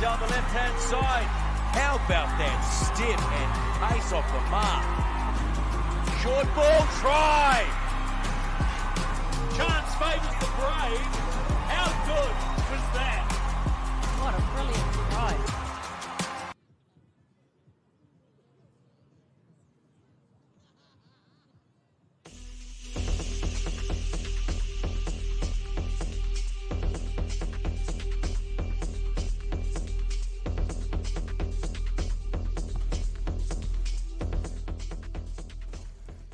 down the left-hand side. How about that step and pace off the mark? Short ball, try. Chance favours the brave. How good was that? What a brilliant try.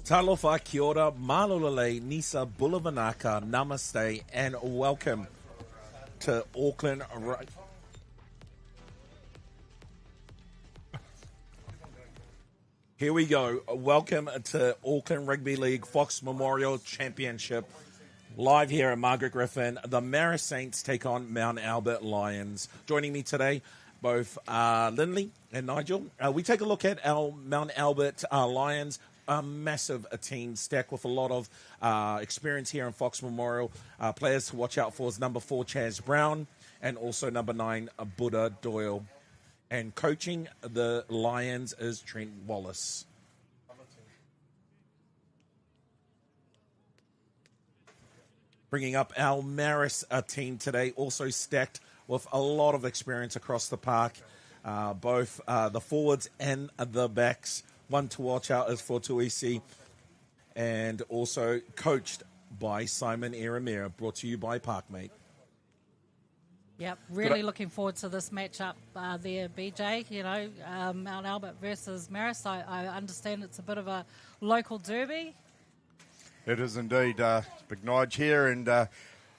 Talofa, kia ora, malolele, nisa, bulavanaka, namaste, and welcome to Auckland. Here we go. Welcome to Auckland Rugby League Fox Memorial Championship. Live here at Margaret Griffen, the Marist Saints take on Mount Albert Lions. Joining me today, both Lindley and Nigel. We take a look at our Mount Albert Lions. A massive team stacked with a lot of experience here in Fox Memorial. Players to watch out for is number 4, Chaz Brown, and also number 9, Buddha Doyle. And coaching the Lions is Trent Wallace. Bringing up our Marist team today, also stacked with a lot of experience across the park, both the forwards and the backs. One to watch out is for Tuisi, and also coached by Simon Eramira, brought to you by Parkmate. Yep, really looking forward to this matchup there, BJ. You know, Mount Albert versus Marist. I understand it's a bit of a local derby. It is indeed. Big Nige here, and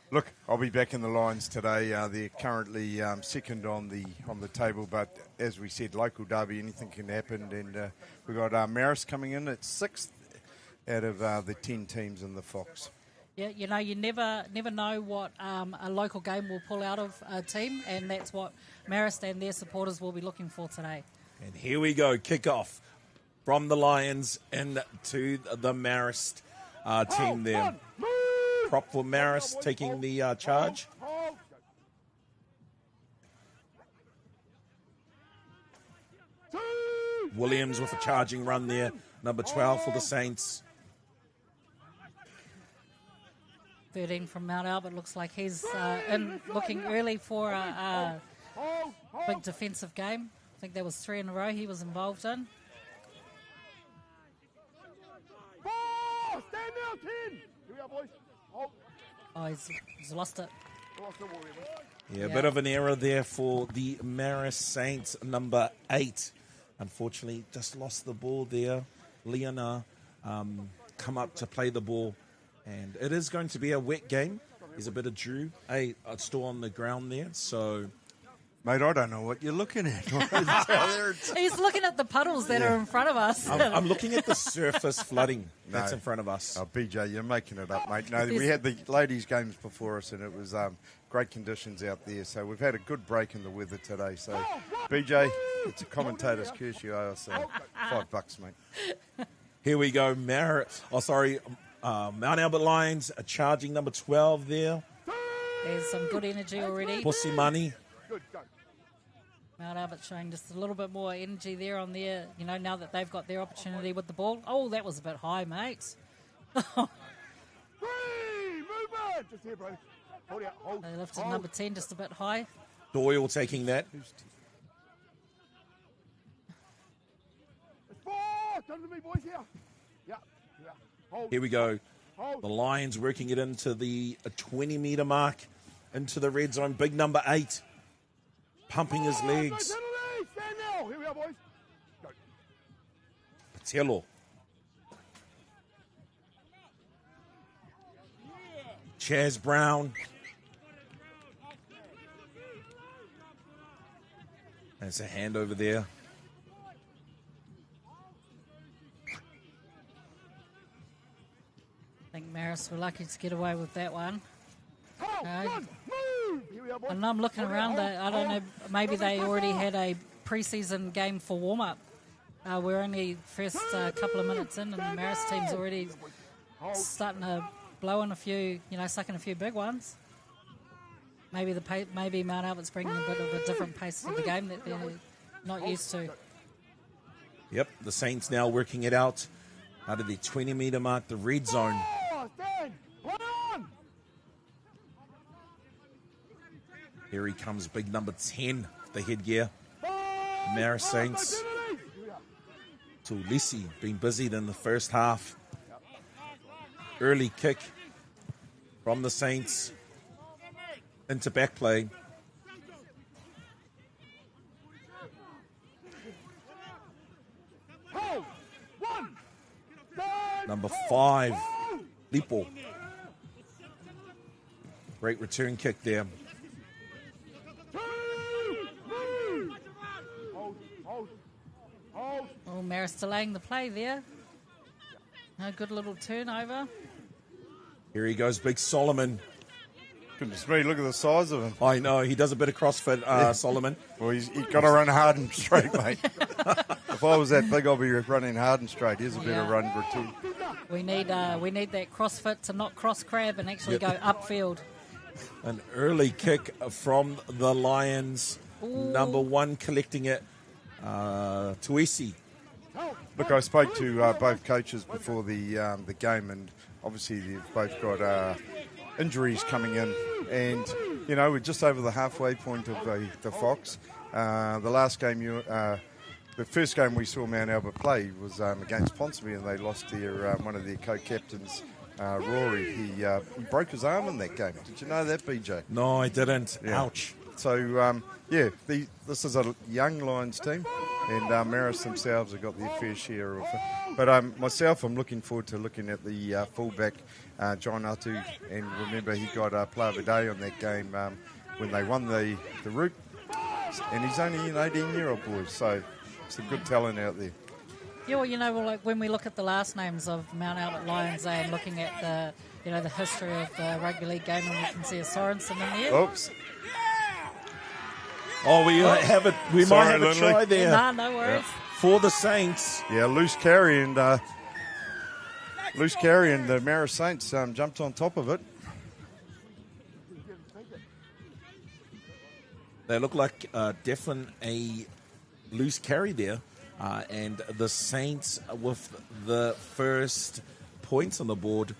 look, I'll be back in the Lions today. They're currently second on the table, but as we said, local derby, anything can happen. And we've got Marist coming in at 6th out of the 10 teams in the Fox. Yeah, you know, you never know what a local game will pull out of a team, and that's what Marist and their supporters will be looking for today. And here we go, kick-off from the Lions into the Marist team there. Prop for Marist taking the charge. Williams with a charging run there. Number 12 for the Saints. 13 from Mount Albert looks like he's in looking early for a big defensive game. I think there was 3 in a row he was involved in. Stand now, 10. Here we are, boys. Oh, he's lost it. Yeah, a bit of an error there for the Marist Saints, number 8. Unfortunately, just lost the ball there. Leona come up to play the ball. And it is going to be a wet game. There's a bit of dew still on the ground there. So, mate, I don't know what you're looking at. He's looking at the puddles that are in front of us. I'm looking at the surface flooding that's in front of us. Oh, BJ, you're making it up, mate. No, we had the ladies' games before us, and it was great conditions out there. So we've had a good break in the weather today. So, BJ, it's a commentator's curse. You owe us $5, mate. Here we go, Mount Albert Lions are charging number 12 there. There's some good energy already. Pussy money. Mount Albert showing just a little bit more energy there on their, you know, now that they've got their opportunity with the ball. Oh, that was a bit high, mate. Movement! Just here, bro. Hold out. Hold. They lifted number 10 just a bit high. Doyle taking that. It's 4. Come to me, boys, here. Yeah. Hold. Here we go. The Lions working it into the 20-metre mark, into the red zone. Big number 8. Pumping his legs. Stand now. Here we are, boys. Go. Patello. Chaz Brown. There's a hand over there. I think Marist were lucky to get away with that one. Move! Here we are, boys. And I'm looking around, I don't know, maybe they already had a pre-season game for warm-up. We're only first couple of minutes in, and the Marist team's already starting to blow in a few, sucking a few big ones. maybe Mount Albert's bringing a bit of a different pace to the game that they're not used to. Yep, the Saints now working it out of the 20-metre mark, the red zone. Here he comes, big number 10, the headgear. Marist Saints. Tulisi being busied in the first half. Early kick from the Saints into back play. Number 5, Lipo. Great return kick there. Oh, Marist delaying the play there. A good little turnover. Here he goes, big Solomon. Goodness me, look at the size of him. I know, he does a bit of CrossFit, Solomon. Well, he's got to run hard and straight, mate. If I was that big, I'd be running hard and straight. Here's a bit of run routine. We need that CrossFit to not cross crab and actually go upfield. An early kick from the Lions. Ooh. Number 1 collecting it. Tuisi. Look, I spoke to both coaches before the game, and obviously they've both got injuries coming in. And, you know, we're just over the halfway point of the Fox. The last game, the first game we saw Mount Albert play was against Ponsonby, and they lost their one of their co-captains, Rory. He broke his arm in that game. Did you know that, BJ? No, I didn't. Yeah. Ouch. So, this is a young Lions team, and Marist themselves have got their fair share of it. But myself, I'm looking forward to looking at the fullback, John Atu, and remember he got a player of the day on that game when they won the Root, and he's only an 18-year-old boy, so some good talent out there. Yeah, well, you know, like when we look at the last names of Mount Albert Lions and looking at the history of the rugby league game, and we can see a Sorensen in there. Oops. Oh, we might have a try there. Nah, no worries. For the Saints. Yeah, loose carry and the Marist Saints jumped on top of it. They look like definitely a loose carry there. And the Saints with the first points on the board.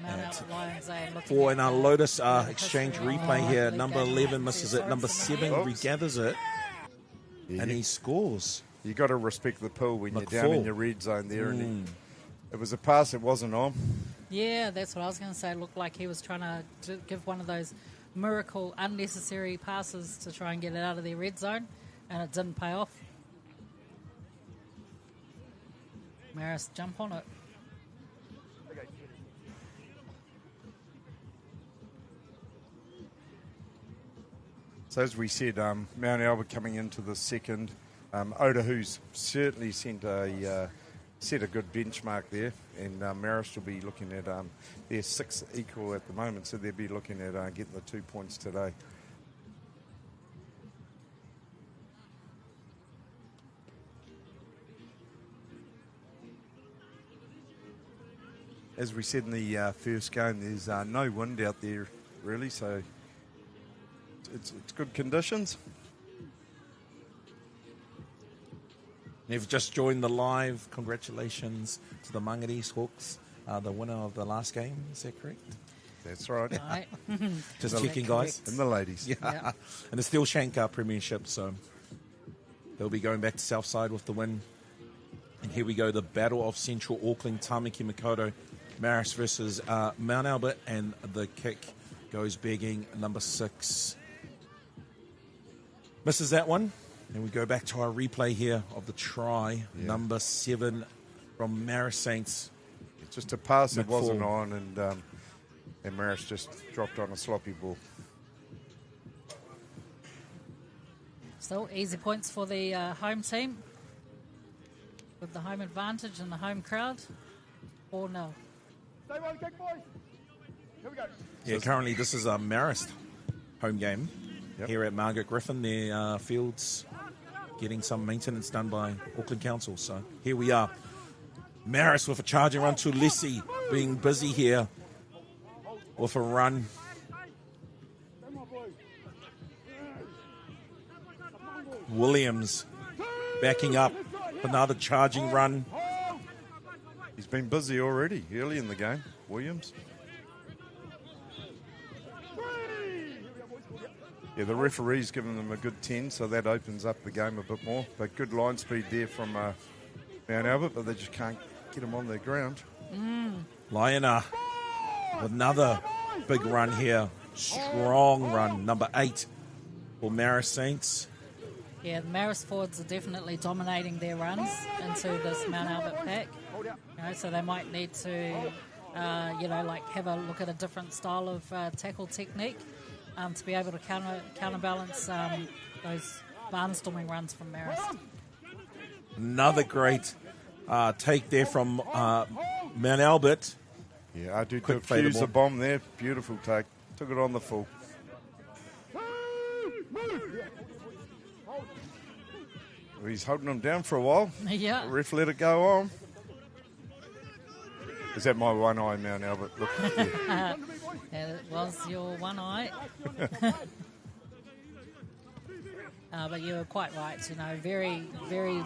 Mount Albert Lions For an Lotus exchange history replay here. league Number game. 11 misses it. Number 7 regathers it. Yeah. And he scores. You got to respect the pool when Look you're down full. in your red zone there. And it was a pass that wasn't on. Yeah, that's what I was going to say. It looked like he was trying to give one of those miracle, unnecessary passes to try and get it out of their red zone, and it didn't pay off. Marist, jump on it. So as we said, Mount Albert coming into the second. Oda, who's certainly set a good benchmark there, and Marist will be looking at their 6 equal at the moment, so they'll be looking at getting the 2 points today. As we said in the first game, there's no wind out there really, so it's good conditions. And if you've just joined the live, congratulations to the Mangarees Hawks, the winner of the last game. Is that correct? That's right. Right. Just checking, guys. And the ladies. Yeah. And the Steel Shank Premiership, so they'll be going back to Southside with the win. And here we go, the Battle of Central Auckland, Tamaki Makaurau, Marist versus Mount Albert, and the kick goes begging, number 6. Misses that one. And we go back to our replay here of the try, number 7 from Marist Saints. It's just a pass that Mid-fall. wasn't on, and Marist just dropped on a sloppy ball. Still easy points for the home team with the home advantage and the home crowd. 4-0. Stay one kick, boys. Here we go. Yeah, currently this is a Marist home game Yep. here at Margaret Griffen. Their fields getting some maintenance done by Auckland Council. So here we are. Marist with a charging run to Lissi, being busy here with a run. Williams backing up. Another charging run. He's been busy already early in the game, Williams. Yeah, the referee's given them a good 10, so that opens up the game a bit more. But good line speed there from Mount Albert, but they just can't get them on their ground. Lionel, another big run here. Strong run, number 8 for Marist Saints. Yeah, the Marist forwards are definitely dominating their runs into this Mount Albert pack. So they might need to, have a look at a different style of tackle technique to be able to counterbalance those barnstorming runs from Marist. Another great take there from Mount Albert. Yeah, I do Quick fuse fadeable. the bomb there. Beautiful take. Took it on the full. He's holding them down for a while. Yeah. The ref let it go on. Is that my one eye, Mount Albert? Look, yeah. It was your one eye. But you were quite right, very, very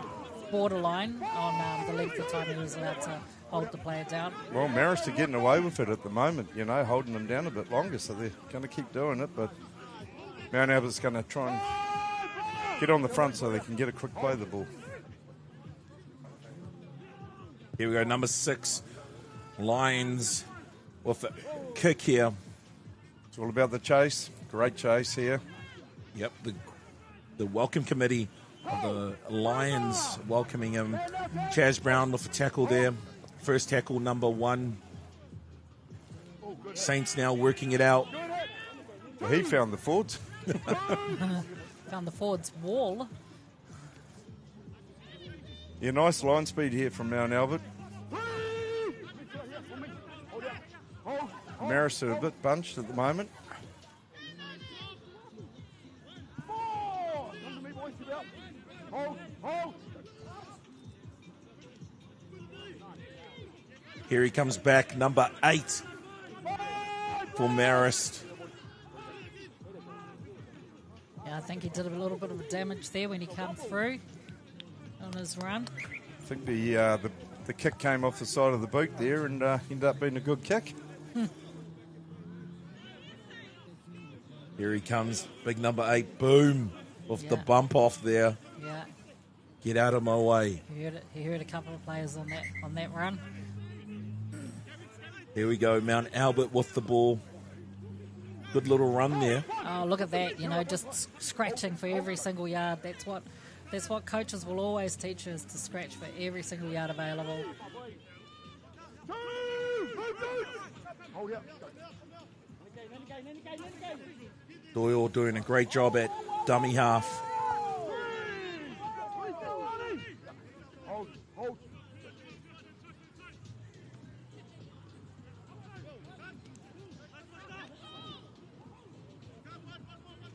borderline on the length of time he was allowed to hold the player down. Well, Marist are getting away with it at the moment, holding them down a bit longer, so they're going to keep doing it. But Mount Albert's going to try and get on the front so they can get a quick play of the ball. Here we go, number 6, Lions with a kick here. It's all about the chase. Great chase here. Yep, the welcome committee of the Lions welcoming him. Chaz Brown with a tackle there. First tackle, number 1. Saints now working it out. Well, he found the forwards. Found the forwards wall. Yeah, nice line speed here from Mount Albert. Marist are a bit bunched at the moment. Here he comes back, number 8 for Marist. Yeah, I think he did a little bit of damage there when he came through on his run. I think the kick came off the side of the boot there and ended up being a good kick. Here he comes, big number 8, boom, with the bump off there. Yeah, Get out of my way. he heard a couple of players on that run. Here we go, Mount Albert with the ball. Good little run there. Oh, look at that! Just scratching for every single yard. That's what coaches will always teach us, to scratch for every single yard available. Doyle doing a great job at dummy half.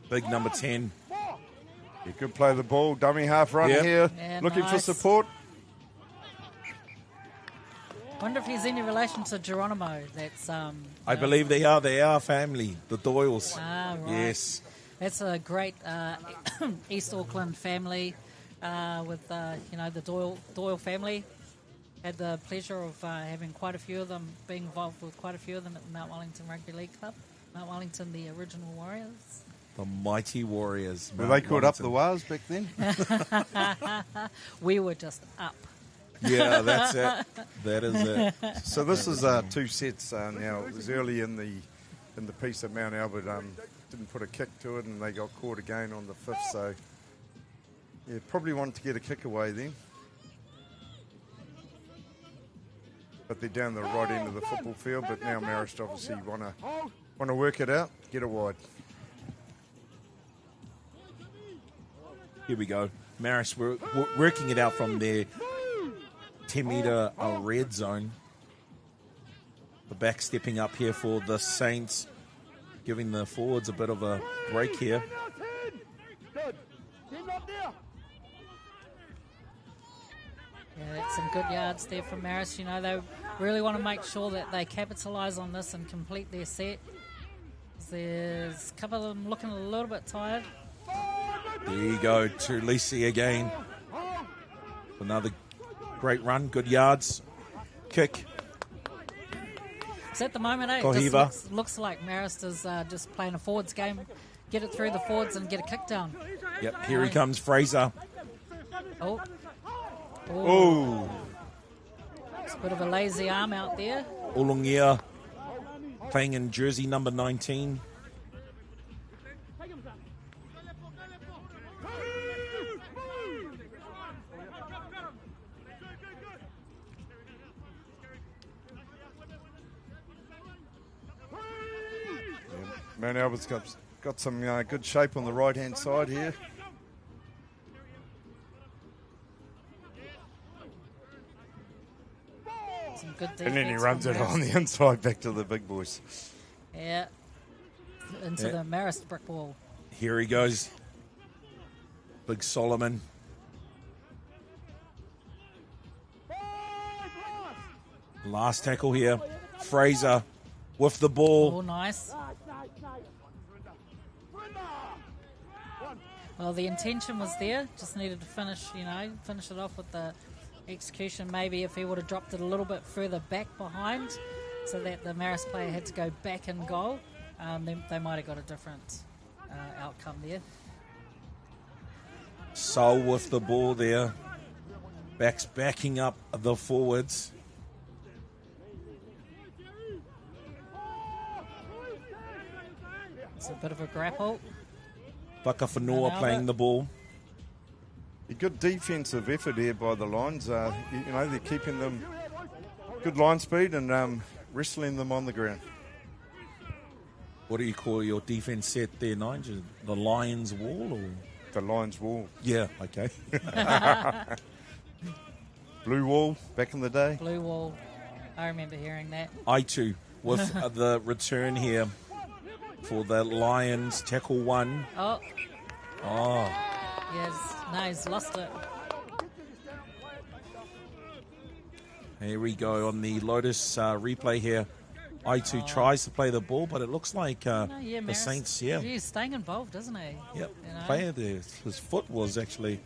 Big number 10. You could play the ball, dummy half run Yep. here, Yeah, looking for nice. support. Wonder if he's any relation to Geronimo. That's I believe they are family, the Doyles. right. Yes. That's a great East Auckland family with the Doyle family. Had the pleasure of having quite a few of them, being involved with quite a few of them at the Mount Wellington Rugby League Club. Mount Wellington, the original Warriors. The mighty Warriors. Were they called up the wires back then? We were just up. Yeah, that's it. That is it. So this is 2 sets now. It was early in the piece that Mount Albert didn't put a kick to it, and they got caught again on the 5th. So yeah, probably wanted to get a kick away then. But they're down the right end of the football field. But now Marist obviously want to work it out, get it wide. Here we go. Marist working it out from their 10-metre red zone. The back stepping up here for the Saints, giving the forwards a bit of a break here. Yeah, that's some good yards there from Marist. They really want to make sure that they capitalise on this and complete their set. There's a couple of them looking a little bit tired. There you go, to Lisi again. Another great run, good yards. Kick. So at the moment, it Kohiva. just looks like Marist is just playing a forwards game. Get it through the forwards and get a kick down. Yep, here he comes, Fraser. Oh. Oh. It's a bit of a lazy arm out there. Ulungia playing in jersey number 19. Mount Albert's got some good shape on the right-hand side here. Some good defense. And then he runs it from on Marist. the inside back to the big boys. Yeah. Into the Marist brick wall. Here he goes. Big Solomon. Last tackle here. Fraser with the Oh, ball. nice. Well, the intention was there. Just needed to finish it off with the execution. Maybe if he would have dropped it a little bit further back behind so that the Marist player had to go back and goal, then they might have got a different outcome there. Sol with the ball there. Backs backing up the forwards. It's a bit of a grapple. Whakawhanua playing the ball. A good defensive effort here by the Lions. They're keeping them good line speed and wrestling them on the ground. What do you call your defense set there, Nigel? The Lions wall or? The Lions wall. Yeah, okay. Blue wall back in the day. Blue wall. I remember hearing that. Aitu with the return here for the Lions. Tackle one. Oh, Oh, yes. No, he's lost it. here we go on the Lotus replay here. Aitu tries to play the ball, but it looks like the Marist, Saints, He's staying involved, isn't he? Yep. You know? Player there. His foot was actually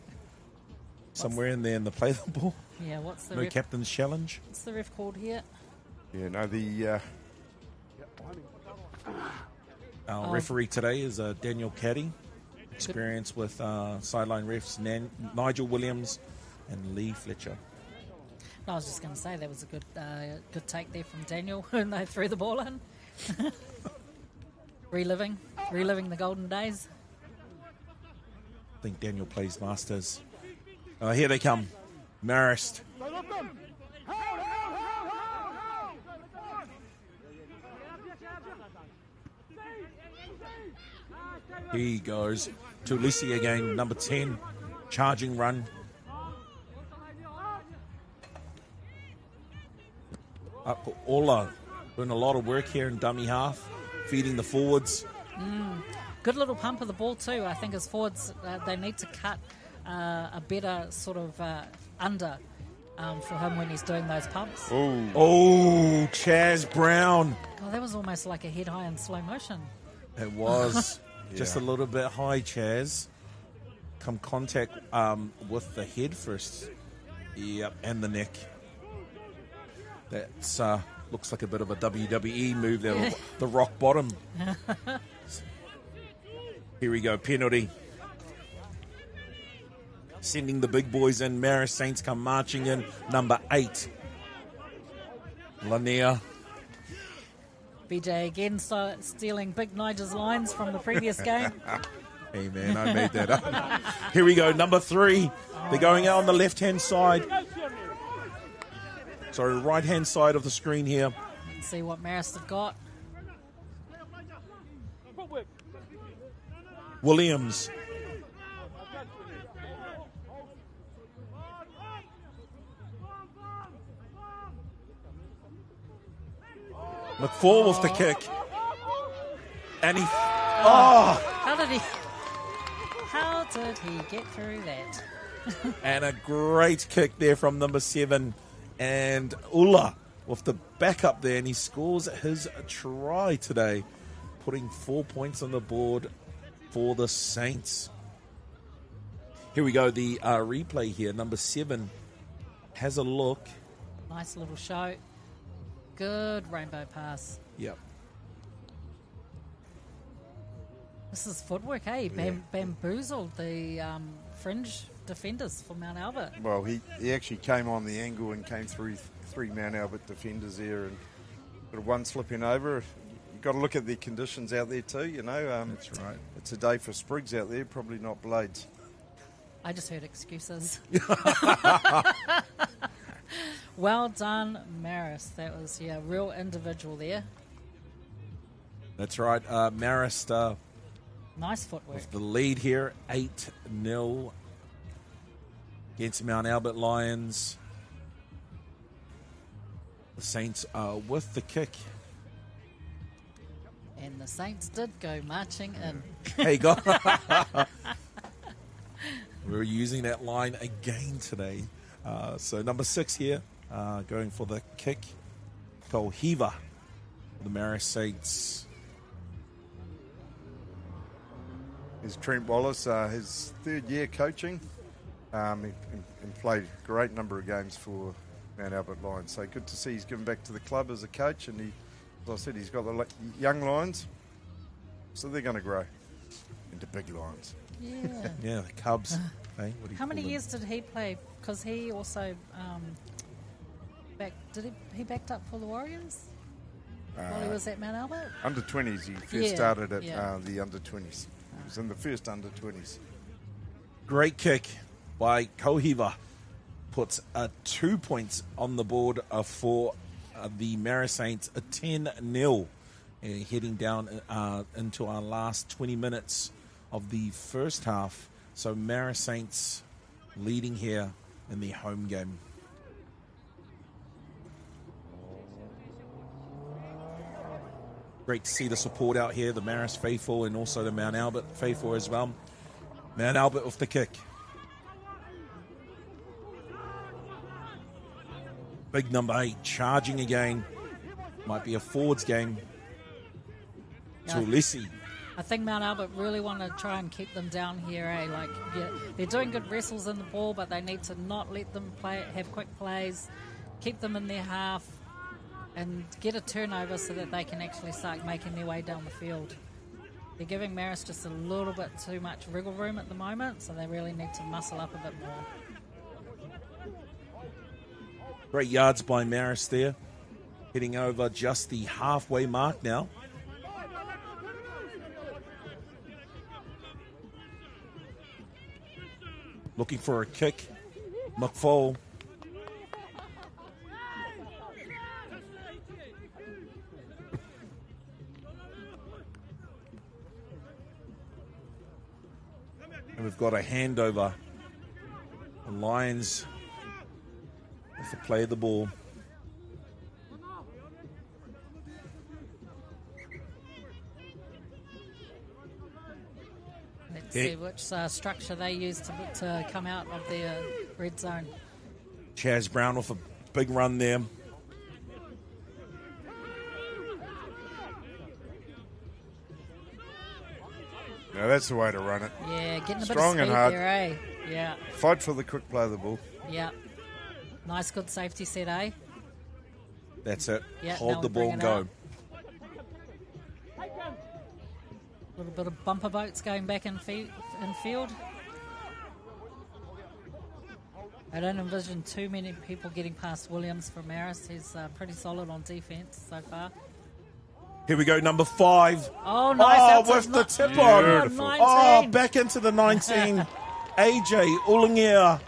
somewhere in there in the play the ball. Yeah, what's the No ref? captain's challenge. What's the ref called here? Yeah, no, the Our referee today is Daniel Caddy, experienced with sideline refs Nigel Williams and Lee Fletcher. I was just going to say that was a good take there from Daniel when they threw the ball in. reliving the golden days. I think Daniel plays Masters. Here they come. Marist. Here he goes to Lisi again, number 10, charging run. Ola doing a lot of work here in dummy half, feeding the forwards. Good little pump of the ball too. I think as forwards, they need to cut a better sort of under for him when he's doing those pumps. Oh, Chaz Brown. Oh, that was almost like a head high in slow motion. It was just a little bit high, Chaz. Come contact with the head first. Yep, and the neck. That's looks like a bit of a WWE move there, the rock bottom. Here we go, penalty. Sending the big boys in. Marist Saints come marching in. Number 8. Lanier. BJ again stealing Big Nigel's lines from the previous game. Hey, man, I made that up. Here we go, number 3. They're going out on the left-hand side. Sorry, right-hand side of the screen here. Let's see what Marist have got. Williams. McFall with the kick. And he... Oh! How did he get through that? And a great kick there from number 7. And Ula with the backup there. And he scores his try today, putting 4 points on the board for the Saints. Here we go, the replay here. Number 7 has a look. Nice little show. Good rainbow pass. Yep. This is footwork, eh? Bamboozled the fringe defenders for Mount Albert. Well, he actually came on the angle and came through 3 Mount Albert defenders there, and sort of one slipping over. You've got to look at the conditions out there too, you know. That's right. It's a day for sprigs out there, probably not blades. I just heard excuses. Well done, Marist. That was, real individual there. That's right. Marist Nice footwork. with the lead here, 8-0 against Mount Albert Lions. The Saints with the kick. And the Saints did go marching in. Hey, God. We're using that line again today. So number 6 here, going for the kick. Kohiva, the Marist Saints. Is Trent Wallace, his 3rd year coaching. He played a great number of games for Mount Albert Lions. So good to see he's given back to the club as a coach. And as I said, he's got the young Lions. So they're going to grow into big Lions. Yeah. Yeah, the Cubs. Hey, what do you How many call them? years did he play? Because he also he backed up for the Warriors while he was at Mount Albert? Under 20s, he first started at the under 20s. He was in the first under 20s. Great kick by Kohiva. Puts 2 points on the board for the Marist Saints, a 10-0. Heading down into our last 20 minutes of the first half. So Marist Saints leading here in the home game. Great to see the support out here, the Marist faithful and also the Mount Albert faithful as well. Mount Albert with the kick. Big number 8 charging again. Might be a forwards game. Tulisi. I think Mount Albert really want to try and keep them down here, eh? They're doing good wrestles in the ball, but they need to not let them have quick plays, keep them in their half, and get a turnover so that they can actually start making their way down the field. They're giving Marist just a little bit too much wriggle room at the moment, so they really need to muscle up a bit more. Great yards by Marist there. Hitting over just the halfway mark now. Looking for a kick. McFall. And we've got a handover. The Lions have to play the ball. Let's see which structure they use to come out of their red zone. Chaz Brown with a big run there. Now that's the way to run it. Yeah, getting a Strong bit of and speed hard. there, eh? Yeah, Fight for the quick play of the ball. yeah. Nice, good safety set, eh? That's it. Yeah, Hold now the we ball bring and it go. out. A little bit of bumper boats going back in field. I don't envision too many people getting past Williams from Marist. He's pretty solid on defence so far. Here we go, number 5. Oh, nice. Oh, with the tip on. Beautiful. 19. Oh, back into the 19. AJ Ulangia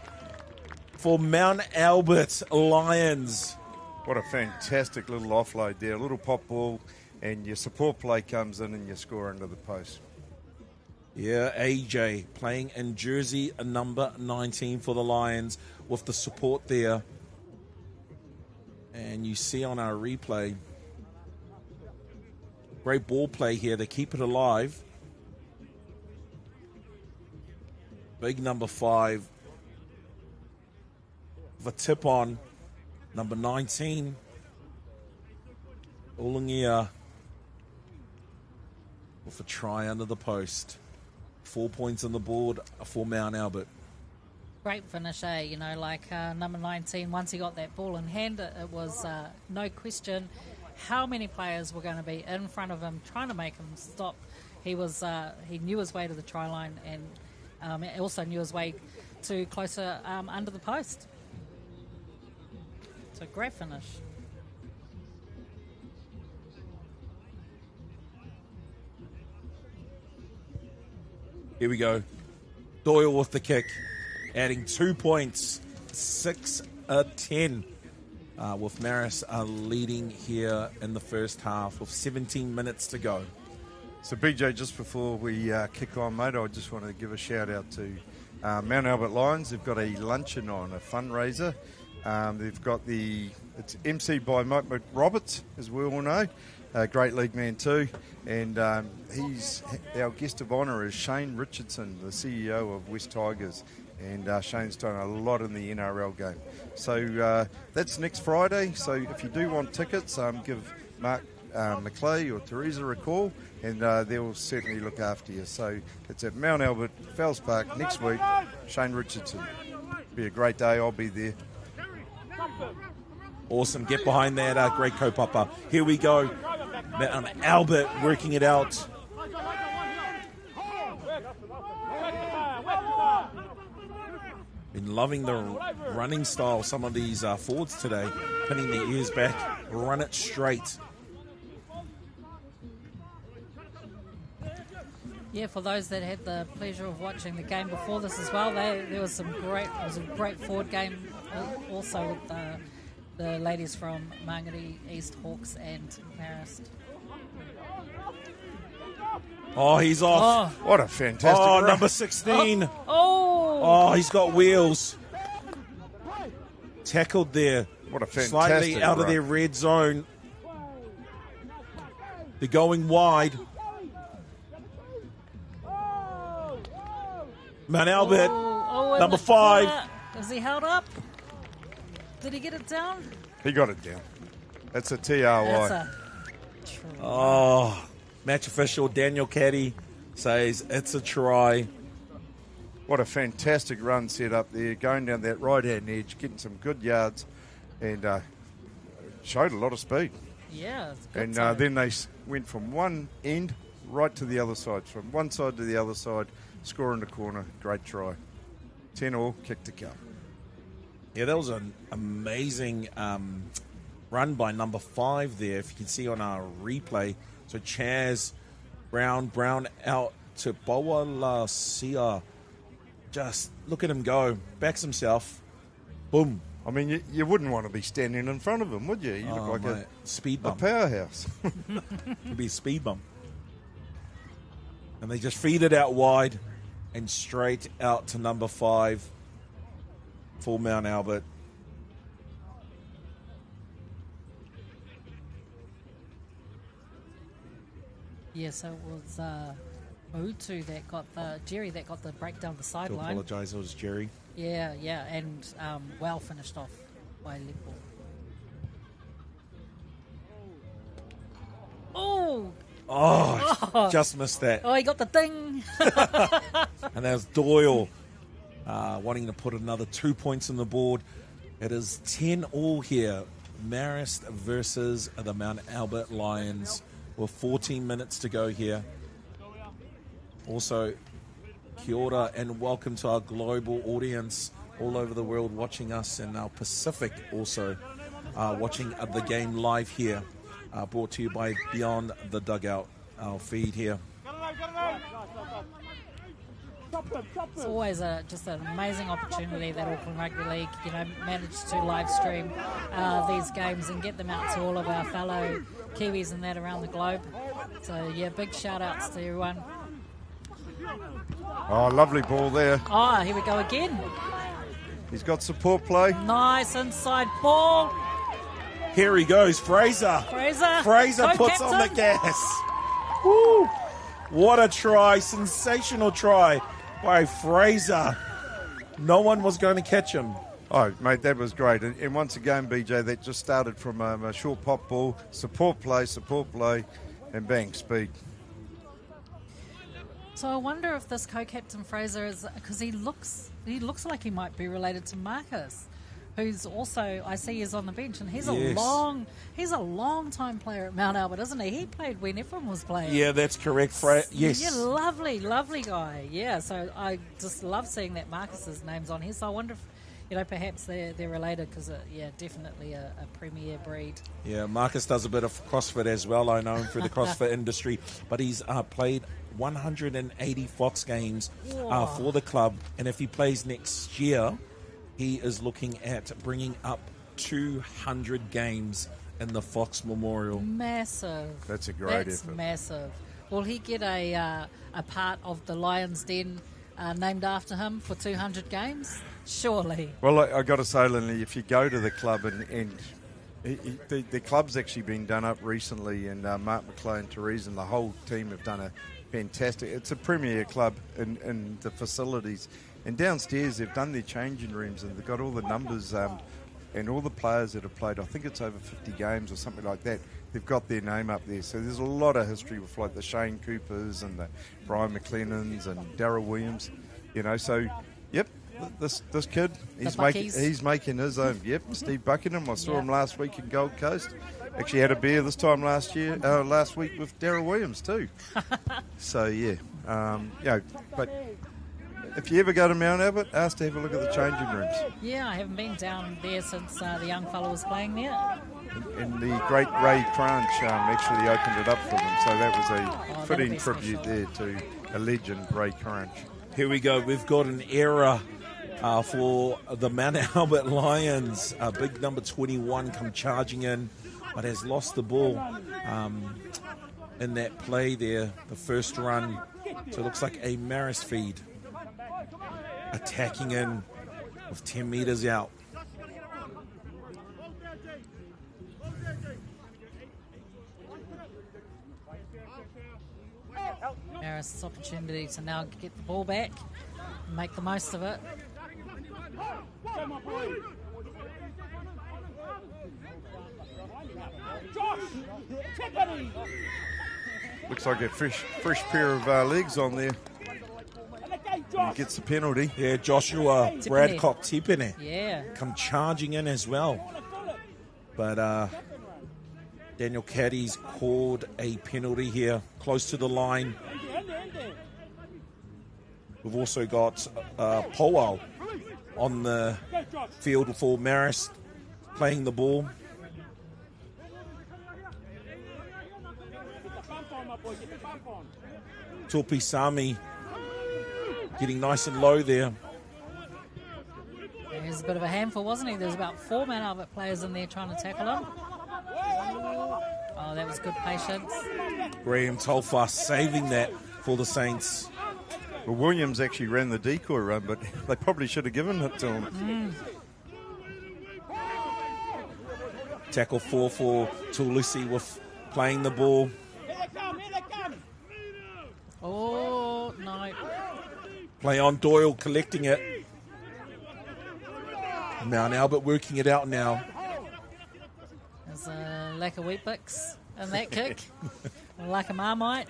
for Mount Albert Lions. What a fantastic little offload there. A little pop ball, and your support play comes in and you score under the post. Yeah, AJ playing in jersey number 19 for the Lions with the support there. And you see on our replay, great ball play here. They keep it alive. Big number 5. The tip on number 19. Ulangia with a try under the post. 4 points on the board for Mount Albert. Great finish, eh? You know, like number 19, once he got that ball in hand, it was no question how many players were going to be in front of him trying to make him stop. He knew his way to the try line, and also knew his way to closer under the post. So great finish. Here we go. Doyle with the kick, adding 2 points, 6-10. With Marist leading here in the first half with 17 minutes to go. So, BJ, just before we kick on, mate, I just want to give a shout-out to Mount Albert Lions. They've got a luncheon on, a fundraiser. They've got it's MC by Mike McRoberts, as we all know, a great league man too. And our guest of honour is Shane Richardson, the CEO of West Tigers. And Shane's done a lot in the NRL game. So that's next Friday. So if you do want tickets, give Mark McClay or Teresa a call, and they'll certainly look after you. So it's at Mount Albert, Fells Park, next week. Shane Richardson. Be a great day. I'll be there. Awesome. Get behind that great kaupapa. Here we go. Mount Albert working it out. Been loving the running style of some of these forwards today. Pinning their ears back, run it straight. Yeah, for those that had the pleasure of watching the game before this as well, it was a great forward game also with the ladies from Margaret, East Hawks and Marist. Oh, he's off. What a fantastic run. Number 16. Oh, he's got wheels. Tackled there. What a fantastic Slightly out run. of their red zone. They're going wide. Mount Albert, number 5. Was he held up? Did he get it down? He got it down. That's a TRY. That's a try. Match official Daniel Caddy says it's a try. What a fantastic run set up there, going down that right-hand edge, getting some good yards, and showed a lot of speed. Yeah, it's good. And time. then they went from one end right to the other side, from one side to the other side, score in the corner, great try. 10-all, kick to come. Yeah, that was an amazing run by number 5 there, if you can see on our replay. So Chaz, Brown out to Bawalasia. Just look at him go. Backs himself. Boom. I mean, you wouldn't want to be standing in front of him, would you? You look like a speed a bump. powerhouse. It'd be a speed bump. And they just feed it out wide and straight out to number 5 for Mount Albert. Yeah, so it was Mutu that got Jerry that got the break down the To sideline. apologise, it was Jerry. Yeah, and well finished off by Liverpool. Just missed that. Oh, he got the ding. And that was Doyle wanting to put another 2 points on the board. It is 10-all here. Marist versus the Mount Albert Lions with 14 minutes to go here. Also, kia ora and welcome to our global audience all over the world watching us, and our Pacific also watching the game live here. Brought to you by Beyond the Dugout, our feed here. It's always just an amazing opportunity that Auckland Rugby League, managed to live stream these games and get them out to all of our fellow Kiwis and that around the globe. So, yeah, big shout-outs to everyone. Oh, lovely ball there. Oh, here we go again. He's got support play. Nice inside ball. Here he goes, Fraser. Fraser Fraser go puts captain. on the gas. Woo! What a try. Sensational try by Fraser. No one was going to catch him. Oh, mate, that was great. And once again, BJ, that just started from a short pop ball, support play, and bang, speed. So I wonder if this co-captain Fraser is, because he looks like he might be related to Marcus, who's also, I see is on the bench, and he's Yes. a long time player at Mount Albert, isn't he? He played when everyone was playing. Yeah, that's correct. Yes. Yeah, lovely guy. Yeah, so I just love seeing that Marcus's name's on here. So I wonder if, perhaps they're related, because, definitely a premier breed. Yeah, Marcus does a bit of CrossFit as well. I know him through the CrossFit industry, but he's played 180 Fox games for the club, and if he plays next year, he is looking at bringing up 200 games in the Fox Memorial. Massive. That's a great That's effort. massive. Will he get a part of the Lions Den named after him for 200 games? Surely. Well, I got to say, Lindley, if you go to the club and the club's actually been done up recently, and Mark McClay and Therese and the whole team have done a fantastic. It's a premier club in the facilities, and downstairs they've done their changing rooms, and they've got all the numbers and all the players that have played. I think it's over 50 games or something like that. They've got their name up there, so there's a lot of history with like the Shane Coopers and the Brian McLennans and Darryl Williams. So yep. This kid, he's making his own. Yep, Steve Buckingham. I saw him last week in Gold Coast. Actually had a beer this time last week with Darryl Williams too. So but if you ever go to Mount Albert, ask to have a look at the changing rooms. Yeah, I haven't been down there since the young fellow was playing there. And the great Ray Crunch actually opened it up for them, so that was a fitting tribute there to a legend, Ray Crunch. Here we go. We've got an error for the Mount Albert Lions. Big number 21 come charging in, but has lost the ball in that play there, the first run. So it looks like a Marist feed attacking in with 10 metres out. Marist's opportunity to now get the ball back and make the most of it. Looks like a fresh pair of legs on there. He gets the penalty. Yeah, Joshua Bradcock Tipene. Yeah. Come charging in as well. But Daniel Caddy's called a penalty here, close to the line. We've also got Powell on the field for Marist, playing the ball. Tupi Sami getting nice and low there. He was a bit of a handful, wasn't he? There was about 4 Mount Albert players in there trying to tackle him. Oh, that was good patience. Graham Tolfar saving that for the Saints. Well, Williams actually ran the decoy run, but they probably should have given it to him. Tackle 4 for Tulusi with playing the ball. Oh, no. Play on Doyle collecting it. Mount Albert working it out now. There's a lack of Weet-Bix in that kick. A lack of Marmite.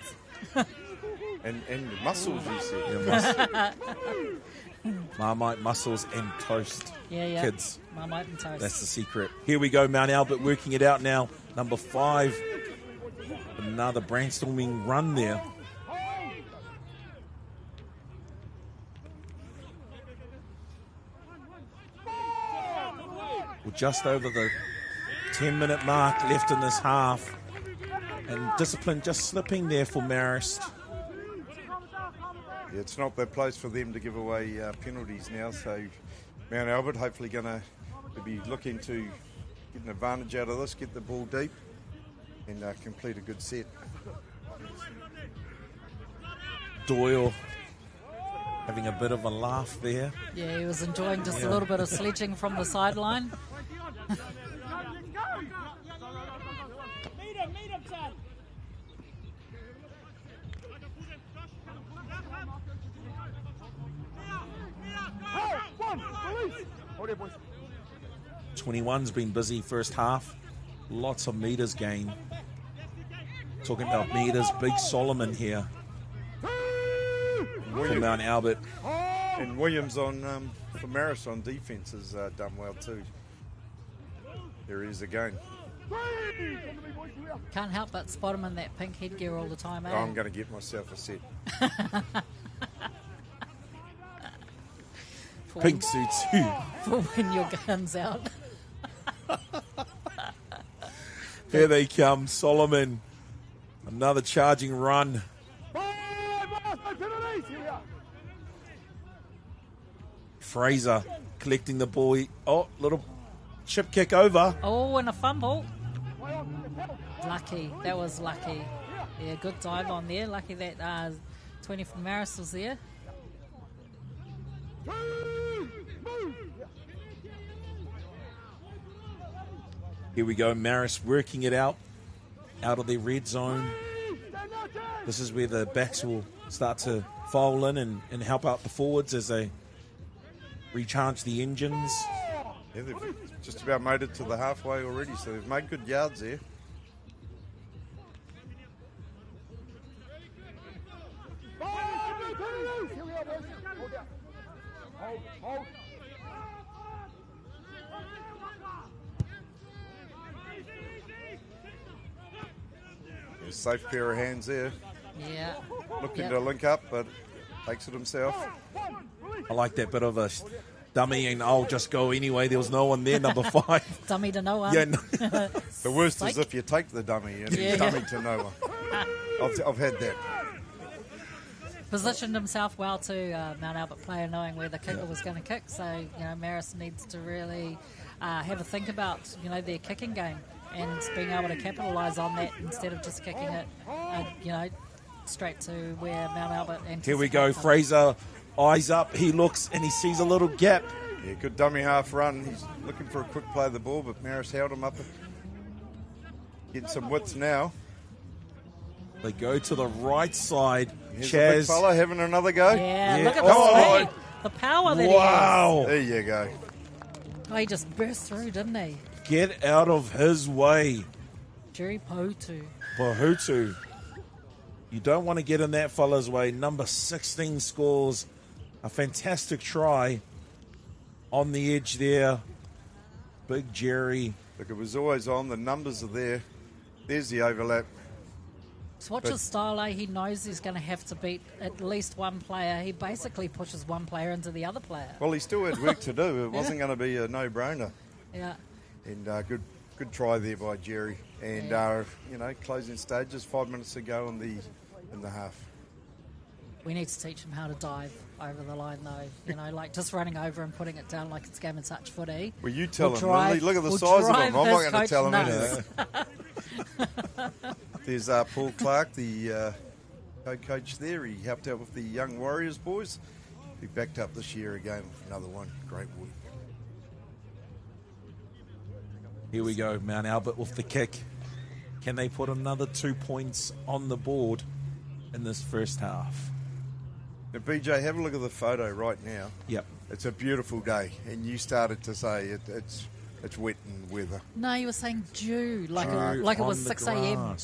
And muscles, you said. Marmite, mussels, and toast. Yeah. Kids. Marmite and toast. That's the secret. Here we go, Mount Albert working it out now. Number 5. Another brainstorming run there. We're just over the 10-minute mark left in this half. And discipline just slipping there for Marist. Yeah, it's not that place for them to give away penalties now, so Mount Albert hopefully going to be looking to get an advantage out of this, get the ball deep and complete a good set. Doyle having a bit of a laugh there. Yeah, he was enjoying just a little bit of sledging from the sideline. Hold it, boys. 21's been busy first half. Lots of metres gained. Talking about metres, Big Solomon here. for Mount Albert. And Williams on for Marist on defence has done well too. There he is again. Can't help but spot him in that pink headgear all the time, eh? I'm going to get myself a set. Pink suits too. For when your gun's out. Here they come, Solomon. Another charging run. Fraser collecting the ball. Oh, little chip kick over. Oh, and a fumble. Lucky. That was lucky. Yeah, good dive on there. Lucky that 20 from Marist was there. Here we go, Marist working it out of the red zone. This is where the backs will start to file in and help out the forwards as they recharge the engines. Yeah, they've just about made it to the halfway already, so they've made good yards there. Safe pair of hands there. Yeah. Looking to link up, but takes it himself. I like that bit of a dummy, and I'll just go anyway. There was no one there, number 5. Dummy to no one. Yeah, no. The worst is if you take the dummy and he's dummy to no one. I've had that. Positioned himself well to Mount Albert player, knowing where the kicker was going to kick. So, Marist needs to really have a think about, their kicking game and being able to capitalise on that instead of just kicking it, straight to where Mount Albert anticipates. Here we go, Fraser, eyes up, he looks and he sees a little gap. Yeah, good dummy half run. He's looking for a quick play of the ball, but Marist held him up. Getting some width now. They go to the right side. Here's the big fella having another go. Yeah, look at the speed, the power that he has. Wow. There you go. Oh, he just burst through, didn't he? Get out of his way. Jerry Pohutu. Pohutu. You don't want to get in that fella's way. Number 16 scores a fantastic try on the edge there. Big Jerry. Look, it was always on. The numbers are there. There's the overlap. So watch his style, eh? He knows he's going to have to beat at least one player. He basically pushes one player into the other player. Well, he still had work to do. It wasn't going to be a no-brainer. Yeah. And good try there by Jerry. And closing stages, 5 minutes to go in the half. We need to teach him how to dive over the line, though. Like just running over and putting it down like it's game and touch footy. Well, you tell him, Lily. Look at the size of him. I'm not going to tell him anything. There's Paul Clark, the co-coach there. He helped out with the Young Warriors boys. He backed up this year again with another one. Great work. Here we go, Mount Albert with the kick. Can they put another 2 points on the board in this first half? Now, BJ, have a look at the photo right now. Yep. It's a beautiful day, and you started to say it's wet and weather. No, you were saying dew, like it was 6 a.m.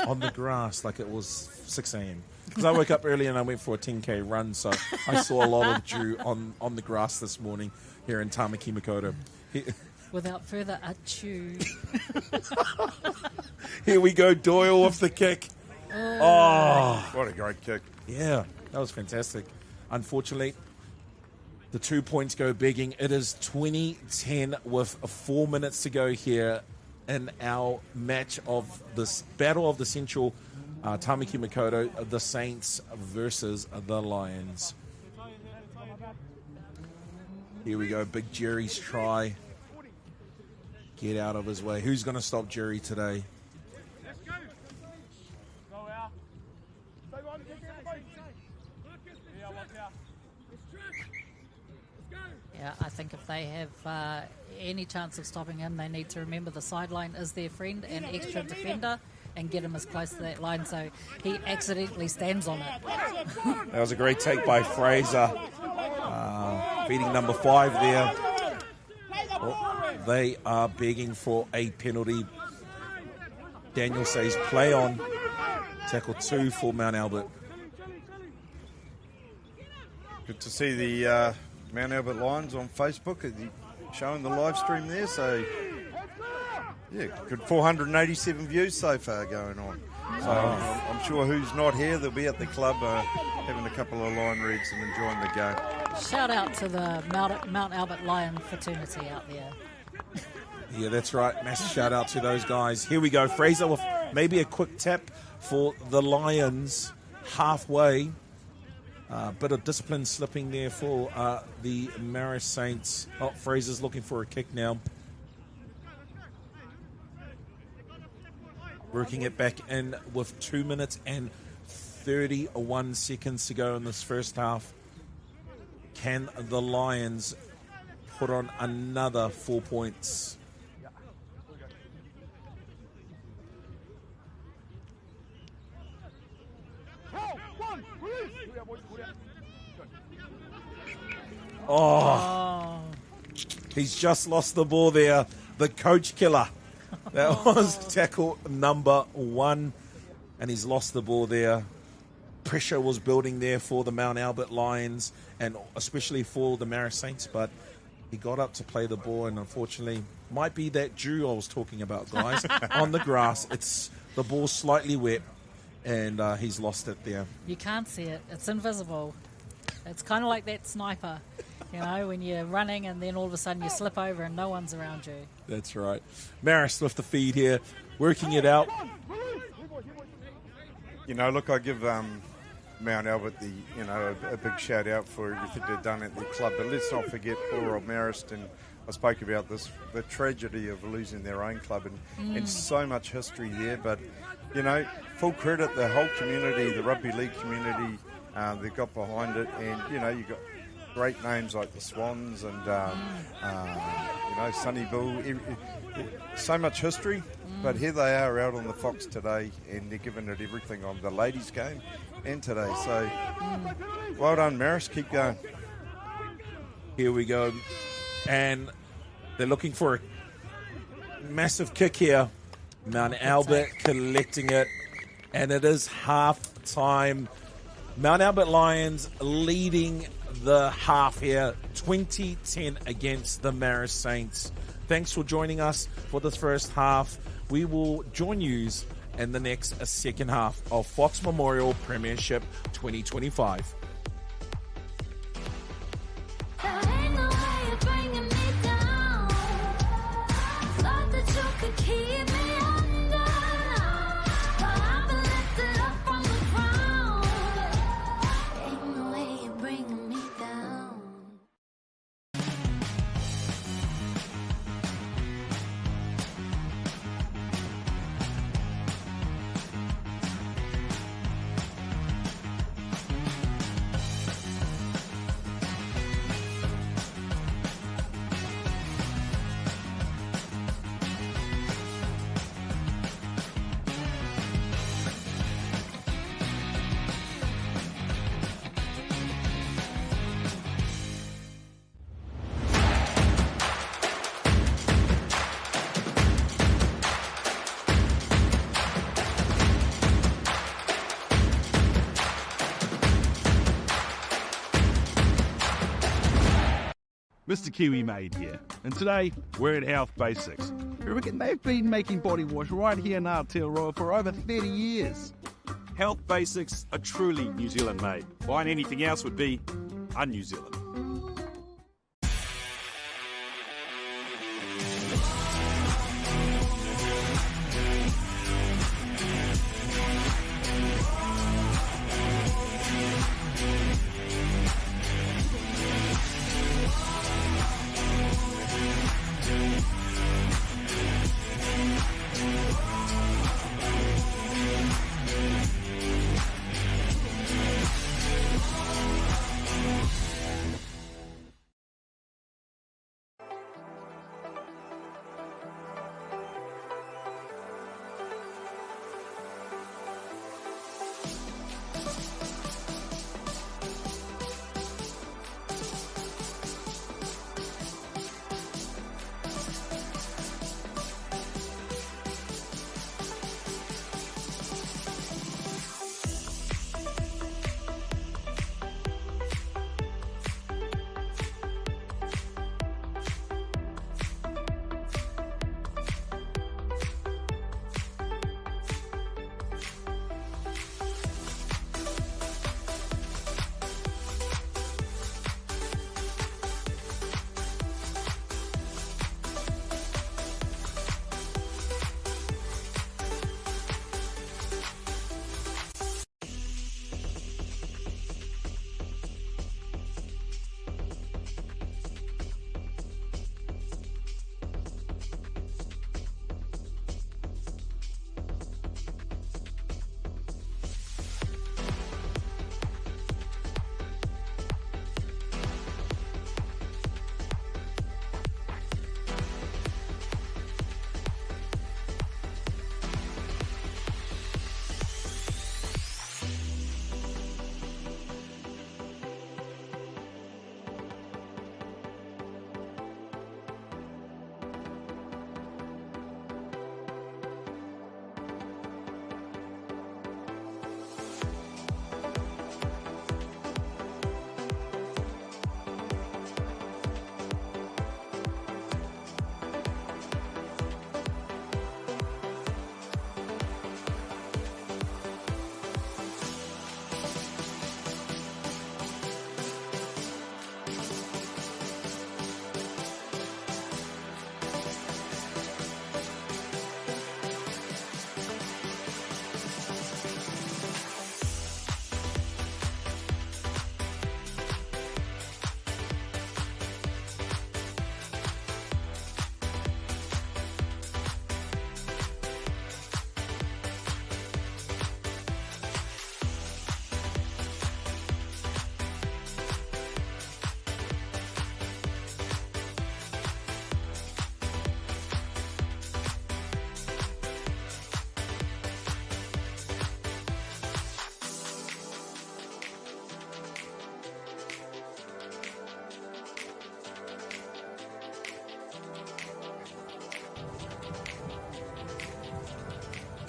On the grass, like it was 6 a.m. Because I woke up early and I went for a 10K run, so I saw a lot of dew on the grass this morning here in Tamaki Makaurau. Without further ado. Here we go, Doyle with the kick. Oh. What a great kick. Yeah, that was fantastic. Unfortunately, the 2 points go begging. It is 20-10 with 4 minutes to go here in our match of this Battle of the Central, Tamaki Makaurau, the Saints versus the Lions. Here we go, Big Jerry's try. Get out of his way. Who's going to stop Jerry today? Yeah, I think if they have any chance of stopping him, they need to remember the sideline is their friend and extra defender and get him as close to that line so he accidentally stands on it. That was a great take by Fraser. Feeding number 5 there. Oh, they are begging for a penalty. Daniel says play on. Tackle 2 for Mount Albert. Good to see the Mount Albert Lions on Facebook showing the live stream there. So, yeah, good 487 views so far going on. So I'm sure who's not here, they'll be at the club having a couple of line reads and enjoying the game. Shout out to the Mount Albert Lion fraternity out there. Yeah, that's right. Massive shout out to those guys. Here we go. Fraser with maybe a quick tap for the Lions halfway. Bit of discipline slipping there for the Marist Saints. Oh, Fraser's looking for a kick now. Working it back in with 2 minutes and 31 seconds to go in this first half. Can the Lions put on another 4 points? Oh, he's just lost the ball there. The coach killer. That was tackle number 1, and he's lost the ball there. Pressure was building there for the Mount Albert Lions, and especially for the Marist Saints, but he got up to play the ball, and unfortunately, might be that dew I was talking about, guys, on the grass. It's the ball's slightly wet, and he's lost it there. You can't see it. It's invisible. It's kind of like that sniper, you know, when you're running and then all of a sudden you slip over and no one's around you. That's right. Marist with the feed here, working it out. You know, look, I give Mount Albert a big shout out for everything they've done at the club, but let's not forget poor old Marist, and I spoke about this, the tragedy of losing their own club, and so much history there, but, you know, full credit, the whole community, the rugby league community, they got behind it, and, you know, you got great names like the Swans and, you know, Sonny Bull, so much history, but here they are out on the Fox today, and they're giving it everything on the ladies' game and today. So, well done, Marist. Keep going. Here we go. And they're looking for a massive kick here. Mount Albert collecting it, and it is half time. Mount Albert Lions leading the half here, 20-10 against the Marist Saints. Thanks for joining us for this first half. We will join you in the next second half of Fox Memorial Premiership 2025. Mr. Kiwi Made here, and today we're at Health Basics. They've been making body wash right here in Aotearoa for over 30 years. Health Basics are truly New Zealand made. Buying anything else would be un-New Zealand.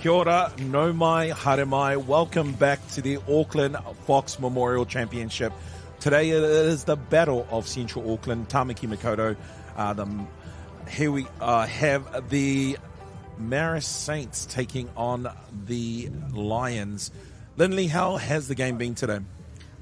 Kia ora, no mai, haere mai. Welcome back to the Auckland Fox Memorial Championship. Today it is the Battle of Central Auckland, Tamaki Makaurau. Here we have the Marist Saints taking on the Lions. Lindley, how has the game been today?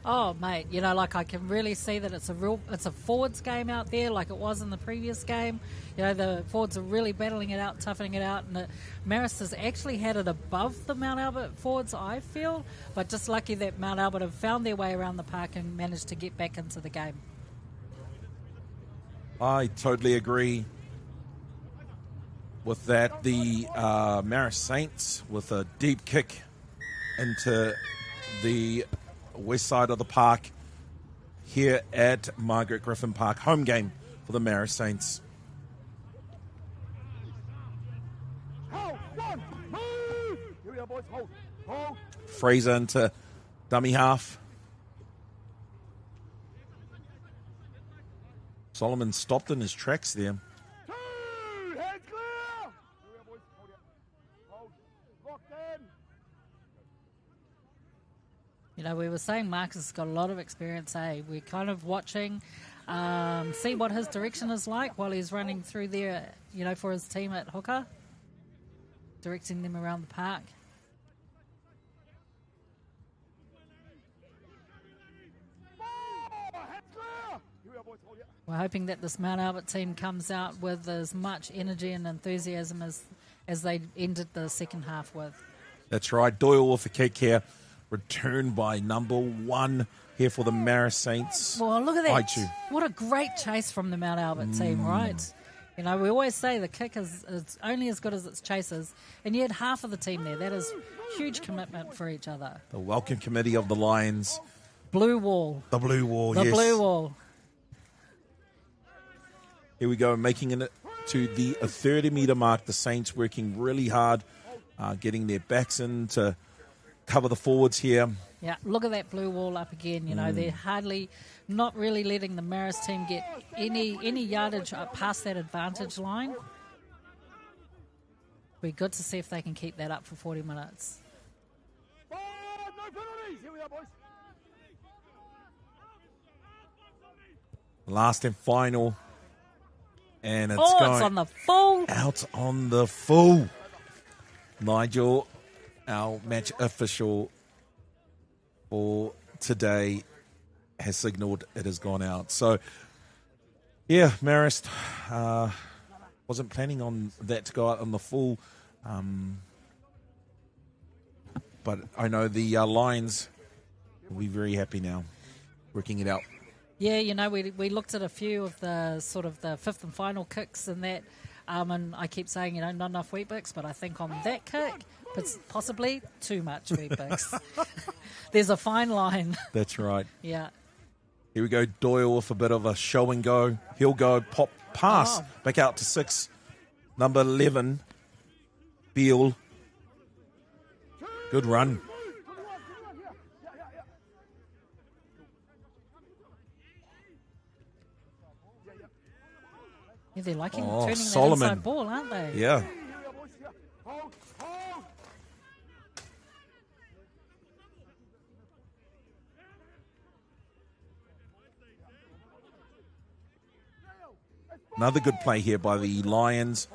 Oh, mate, I can really see that it's a forwards game out there like it was in the previous game. The forwards are really battling it out, toughening it out, and Marist has actually had it above the Mount Albert forwards, I feel, but just lucky that Mount Albert have found their way around the park and managed to get back into the game. I totally agree with that. The Marist Saints with a deep kick into the west side of the park here at Margaret Griffen Park. Home game for the Marist Saints. Fraser into dummy half. Solomon stopped in his tracks there. We were saying Marcus has got a lot of experience, We're kind of watching, see what his direction is like while he's running through there, for his team at hooker, directing them around the park. We're hoping that this Mount Albert team comes out with as much energy and enthusiasm as they ended the second half with. That's right. Doyle with a kick here. Returned by number 1 here for the Marist Saints. Well, look at that. Aichu. What a great chase from the Mount Albert team, right? We always say the kick is only as good as its chasers, and you had half of the team there. That is huge commitment for each other. The welcome committee of the Lions. Blue wall. The blue wall, yes. The blue wall. Here we go, making it to the 30-metre mark. The Saints working really hard, getting their backs in to cover the forwards here. Yeah, look at that blue wall up again. They're not really letting the Marist team get any yardage past that advantage line. Be good to see if they can keep that up for 40 minutes. No penalties. Here we are, boys. Last and final. And it's it's on the full. Out on the full. Nigel, our match official for today, has signalled it has gone out. So, yeah, Marist wasn't planning on that to go out on the full. But I know the Lions will be very happy now, working it out. Yeah, we looked at a few of the sort of the fifth and final kicks and that, and I keep saying, not enough Weet-Bix, but I think on that kick, it's possibly too much Weet-Bix. There's a fine line. That's right. Yeah. Here we go, Doyle with a bit of a show and go. He'll go pop pass back out to 6. Number 11, Beale. Good run. Yeah, they're liking turning Solomon. that inside ball, aren't they? Yeah. Another good play here by the Lions.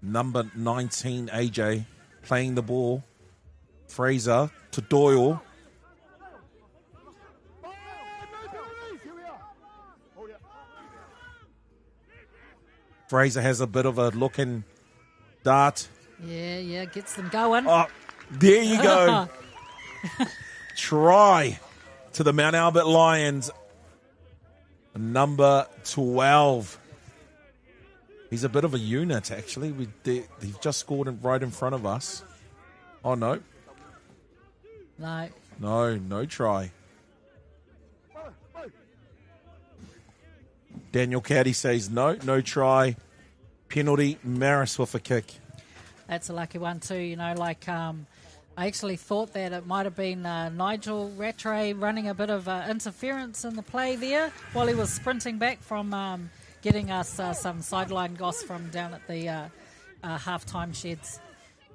Number 19, AJ, playing the ball. Fraser to Doyle. Fraser has a bit of a looking dart. Yeah, gets them going. Oh, there you go. Try to the Mount Albert Lions. Number 12. He's a bit of a unit, actually. They've just scored right in front of us. Oh, no. No try. Daniel Caddy says no try. Penalty, Marist with a kick. That's a lucky one too, I actually thought that it might have been Nigel Rattray running a bit of interference in the play there while he was sprinting back from getting us some sideline goss from down at the half-time sheds.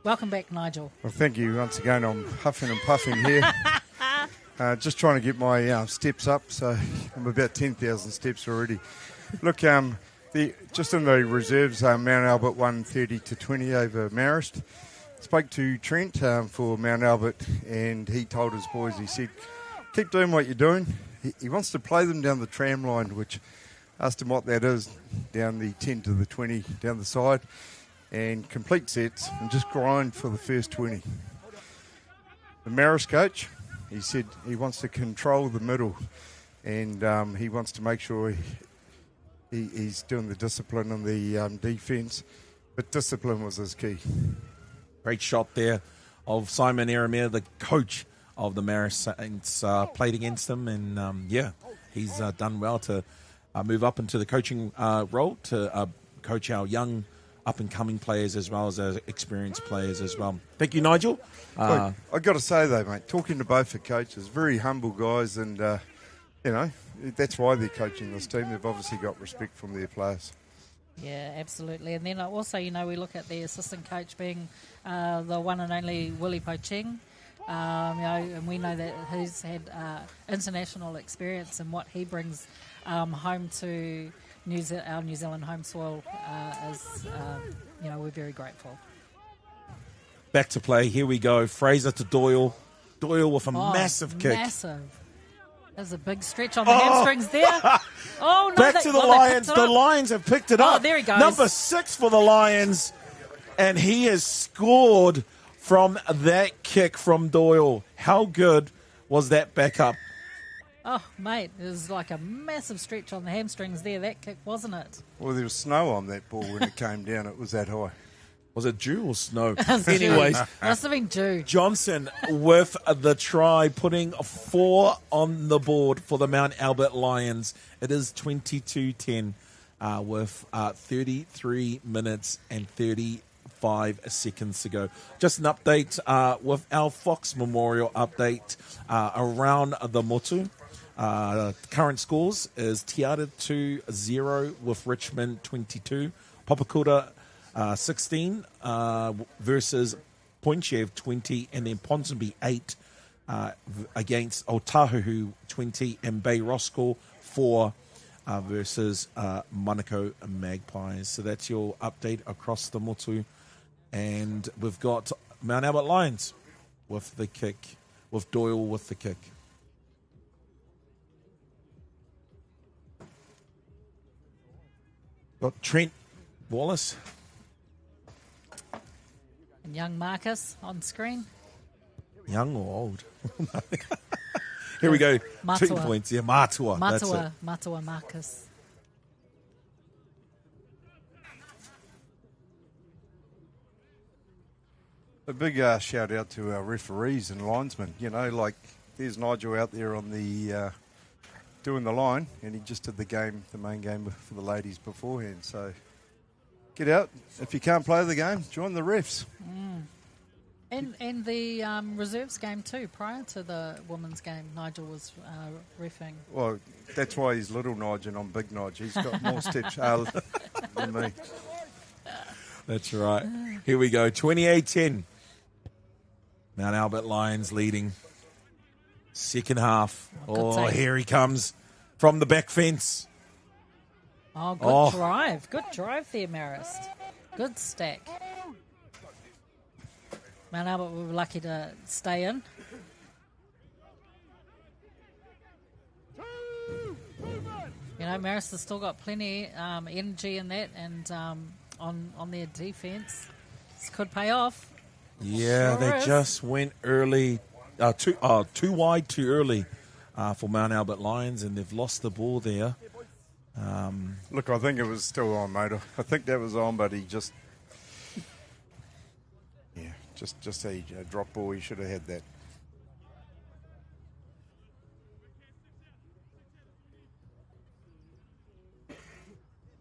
Welcome back, Nigel. Well, thank you once again. I'm huffing and puffing here. Just trying to get my steps up, so I'm about 10,000 steps already. Look, just in the reserves, Mount Albert won 30-20 over Marist. Spoke to Trent for Mount Albert, and he told his boys, he said, keep doing what you're doing. He wants to play them down the tram line, which asked him what that is, down the 10 to the 20 down the side, and complete sets and just grind for the first 20. The Marist coach, he said he wants to control the middle, and he wants to make sure he's doing the discipline and the defence, but discipline was his key. Great shot there of Simon Eremere, the coach of the Marist Saints, played against him, and he's done well to move up into the coaching role to coach our young up-and-coming players as well as our experienced players as well. Thank you, Nigel. I've got to say, though, mate, talking to both the coaches, very humble guys, and, that's why they're coaching this team. They've obviously got respect from their players. Yeah, absolutely. And then also, we look at the assistant coach being the one and only Willie Pocheng. And we know that he's had international experience, and what he brings home to our New Zealand home soil is, we're very grateful. Back to play. Here we go. Fraser to Doyle. Doyle with a massive kick. Massive. There's a big stretch on the hamstrings there. Oh, no. Back to the Lions. The Lions have picked it up. Oh, there he goes. Number 6 for the Lions. And he has scored from that kick from Doyle. How good was that backup? Oh, mate, it was like a massive stretch on the hamstrings there, that kick, wasn't it? Well, there was snow on that ball when it came down. It was that high. Was it dew or snow? Anyways, must have been dew. Johnson with the try, putting 4 on the board for the Mount Albert Lions. It is 22-10 with 33 minutes and 35 seconds to go. Just an update with our Fox Memorial update around the motu. Current scores is Te Ara 2-0 with Richmond 22. Papakura 16 versus Pointchev 20, and then Ponsonby 8 against Otahuhu 20, and Bay Roscoe 4 versus Manukau Magpies. So that's your update across the motu. And we've got Mount Albert Lions with the kick, with Doyle with the kick. Got Trent Wallace. And young Marcus on screen. Young or old? Here we go. Matua. 2 points. Yeah, Matua. That's it. Matua Marcus. A big shout out to our referees and linesmen. There's Nigel out there on the doing the line, and he just did the main game for the ladies beforehand. So get out. If you can't play the game, join the refs. And the reserves game too. Prior to the women's game, Nigel was reffing. Well, that's why he's little Nigel and I'm big Nigel. He's got more steps than me. That's right. Here we go. 28-10. Mount Albert Lions leading. Second half. Oh, here he comes from the back fence. Oh, good drive. Good drive there, Marist. Good stack. Mount Albert were lucky to stay in. Marist has still got plenty energy in that, and on their defence. This could pay off. Yeah, they just went early, too wide too early for Mount Albert Lions, and they've lost the ball there. Look, I think it was still on, mate. I think that was on, but he just a drop ball. He should have had that.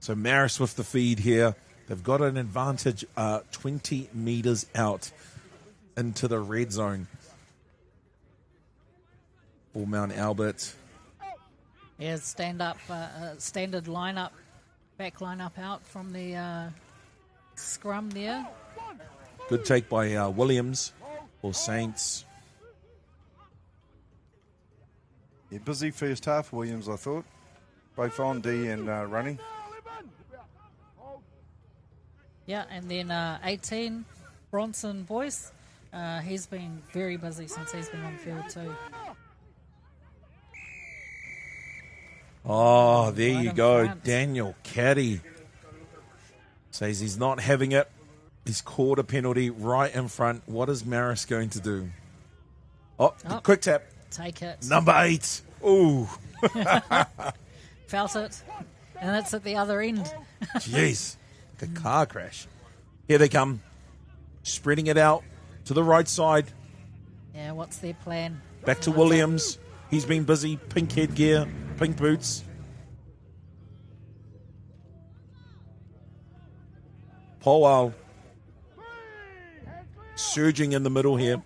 So Marist with the feed here. They've got an advantage 20 metres out into the red zone for Mount Albert. Yeah, standard back line up out from the scrum there. Good take by Williams for Saints. Yeah, busy first half, Williams, I thought. Both on D and running. Yeah, and then 18, Bronson Boyce. He's been very busy since he's been on field too. Oh, there Right you in go. front. Daniel Caddy says he's not having it. He's caught a penalty right in front. What is Marist going to do? Oh, quick tap. Take it. Number 8. Ooh. Felt it. And it's at the other end. Jeez. Like a car crash. Here they come. Spreading it out to the right side. Yeah, what's their plan? Back to Williams. He's been busy. Pink headgear, pink boots. Powell surging in the middle here.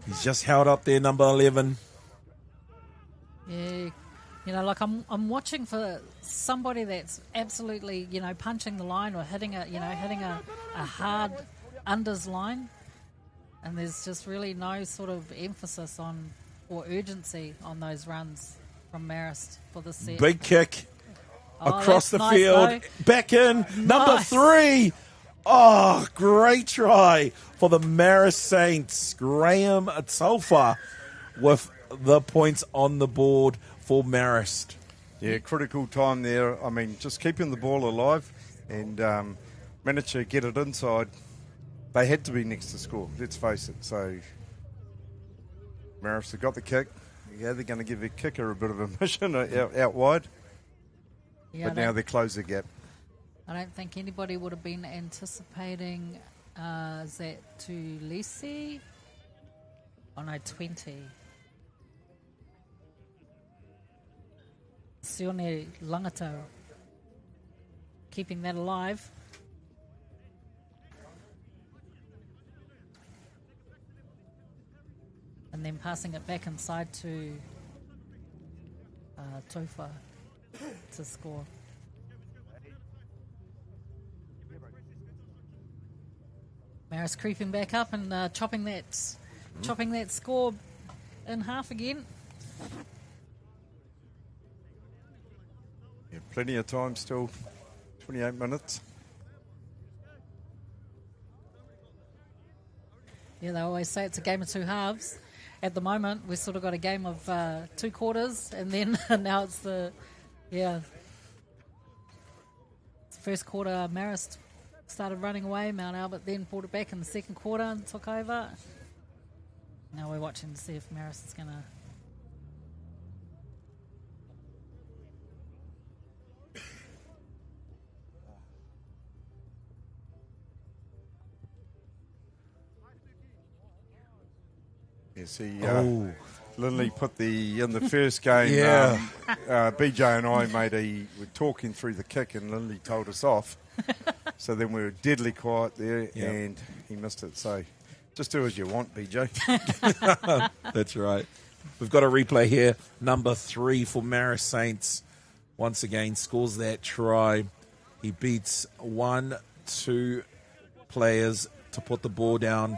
He's just held up there, number 11. Yeah, like I'm watching for somebody that's absolutely, punching the line or hitting a hard unders line, and there's just really no sort of emphasis on or urgency on those runs from Marist for this set. Big kick across the nice, field. though. Back in, number 3. Oh, great try for the Marist Saints. Graham Atulfa with the points on the board for Marist. Yeah, critical time there. I mean, just keeping the ball alive and managed to get it inside. They had to be next to score, let's face it. So Marist have got the kick. Yeah, they're going to give their kicker a bit of a mission out wide. Yeah, but now they close the gap. I don't think anybody would have been anticipating is that to Lisi? Oh no, 20. Sione Langato keeping that alive. And then passing it back inside to Tofa to score. Marist creeping back up and chopping that score in half again. Yeah, plenty of time still, 28 minutes. Yeah, they always say it's a game of two halves. At the moment, we've sort of got a game of 2 quarters, and then now it's first quarter. Marist started running away. Mount Albert then pulled it back in the second quarter and took over. Now we're watching to see if Marist is going to... You see, Lindley put in the first game. Yeah. BJ and I were talking through the kick, and Lindley told us off. So then we were deadly quiet there, and he missed it. So just do as you want, BJ. That's right. We've got a replay here. Number 3 for Marist Saints. Once again, scores that try. He beats 1-2 players to put the ball down,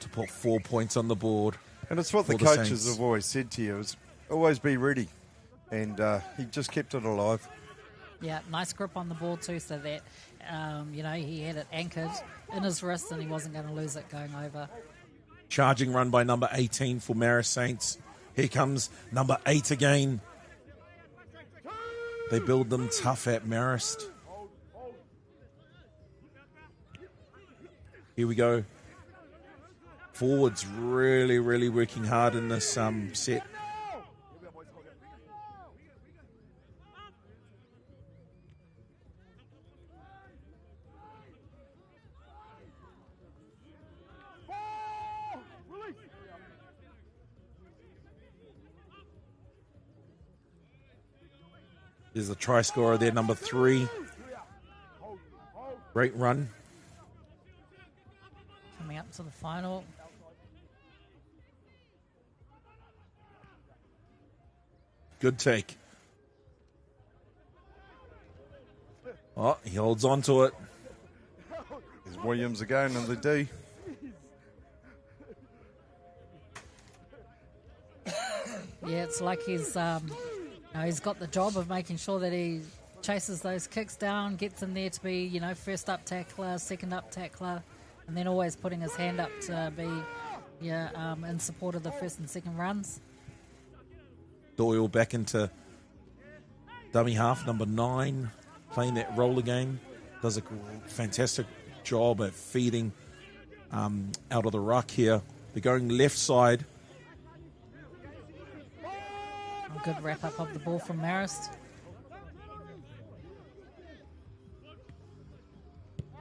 to put 4 points on the board. And it's what the coaches have always said to you, is always be ready. And he just kept it alive. Yeah, nice grip on the ball too, so that, he had it anchored in his wrist and he wasn't going to lose it going over. Charging run by number 18 for Marist Saints. Here comes number 8 again. They build them tough at Marist. Here we go. Forwards really, really working hard in this set. There's the try scorer there, number 3. Great run. Coming up to the final. Good take. Oh, he holds on to it. There's Williams again in the D. Yeah, it's like he's got the job of making sure that he chases those kicks down, gets in there to be, first up tackler, second up tackler, and then always putting his hand up to be in support of the first and second runs. Doyle back into dummy half, number 9, playing that roller game. Does a fantastic job at feeding out of the ruck here. They're going left side. A good wrap-up of the ball from Marist.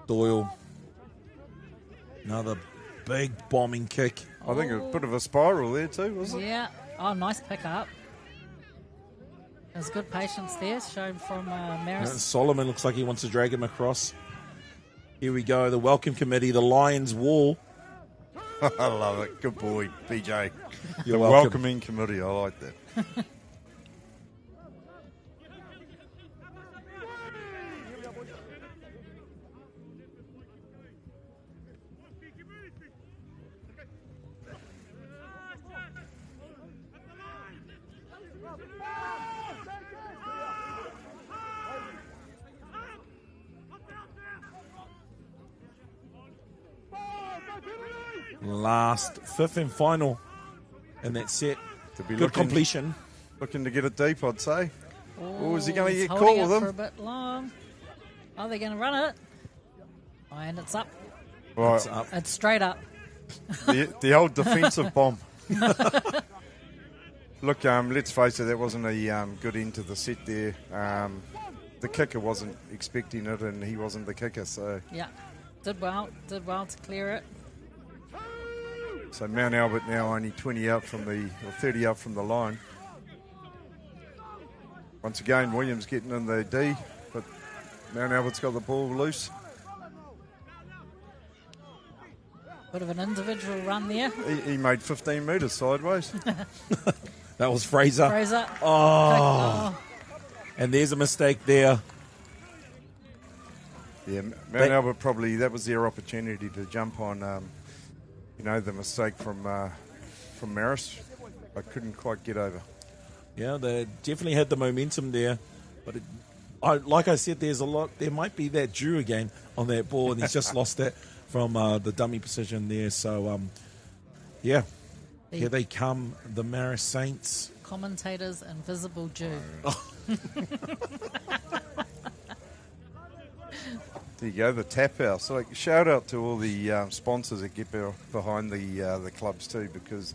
Doyle. Another big bombing kick. I think a bit of a spiral there too, wasn't it? Yeah. Oh, nice pick-up. There's good patience there shown from Marist. Solomon looks like he wants to drag him across. Here we go, the welcome committee, the Lions wall. I love it. Good boy, BJ. You're the welcome. welcoming committee, I like that. Last, fifth and final in that set. To be Good completion. Looking to get it deep, I'd say. Oh, is he going to he's get holding caught with it him? for a bit long. Are they going to run it? Oh, and it's up. Right, It's up. It's straight up. the old defensive bomb. Look, let's face it, that wasn't a good end to the set there. The kicker wasn't expecting it, and he wasn't the kicker, so... Yeah. Did well to clear it. So Mount Albert now only 30 out from the line. Once again, Williams getting in the D, but Mount Albert's got the ball loose. Bit of an individual run there. He made 15 metres sideways. That was Fraser. Fraser. Oh. And there's a mistake there. Yeah, Mount Albert probably, that was their opportunity to jump on, the mistake from Marist. I couldn't quite get over. Yeah, they definitely had the momentum there. But like I said, there might be that Drew again on that ball, and he's just lost it from the dummy position there. So, here they come, the Marist Saints. Commentators Invisible Jew. There you go, the tap house. Like, shout out to all the sponsors that get behind the clubs too, because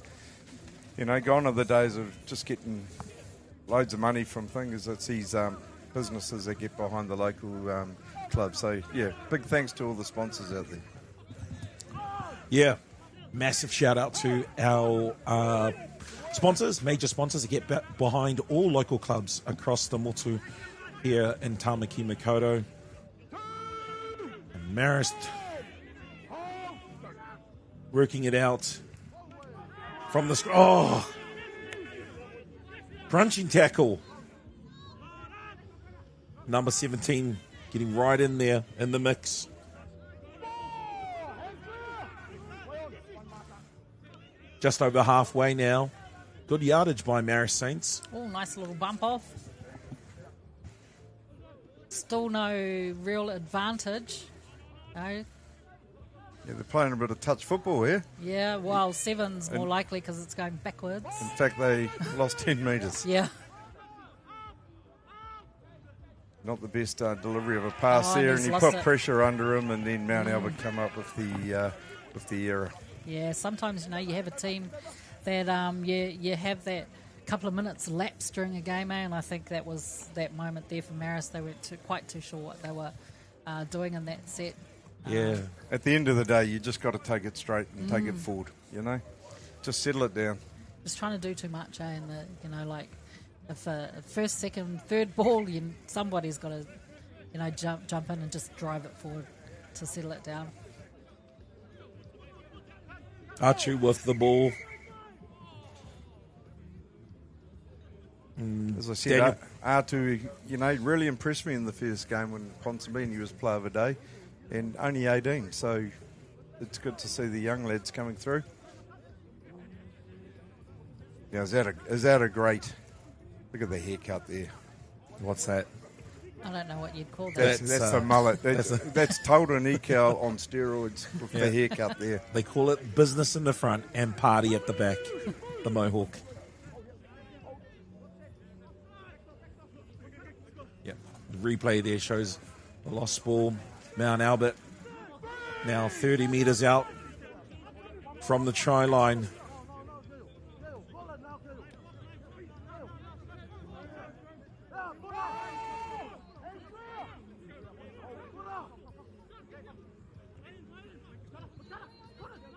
gone are the days of just getting loads of money from things. It's these businesses that get behind the local clubs. So yeah, big thanks to all the sponsors out there. Yeah, massive shout out to our sponsors, major sponsors that get behind all local clubs across the Motu here in Tamaki Makaurau. Marist working it out from the crunching tackle. Number 17 getting right in there in the mix. Just over halfway now. Good yardage by Marist Saints. Oh, nice little bump off. Still no real advantage. No. Yeah, they're playing a bit of touch football here. Yeah, well, 7's more likely because it's going backwards. In fact, they lost 10 metres. Yeah. Not the best delivery of a pass Oh, there, and and he's he lost put it. pressure under him, and then Mount Albert come up with the error. Yeah, sometimes, you have a team that you have that couple of minutes lapse during a game, and I think that was that moment there for Marist. They weren't quite too sure what they were doing in that set. Yeah. At the end of the day, you just got to take it straight and take it forward, Just settle it down. Just trying to do too much, and if a first, second, third ball, somebody's got to, jump in and just drive it forward to settle it down. Archie with the ball. As I said, Daniel- R2, really impressed me in the first game when Ponsonbini was player of the day, and only 18, so it's good to see the young lads coming through. Now, is that a great... Look at the haircut there. What's that? I don't know what you'd call that. That's the mullet. That's Total Nikau on steroids with the haircut there. They call it business in the front and party at the back. The Mohawk. Yep. The replay there shows the lost ball. Mount Albert now 30 metres out from the try line.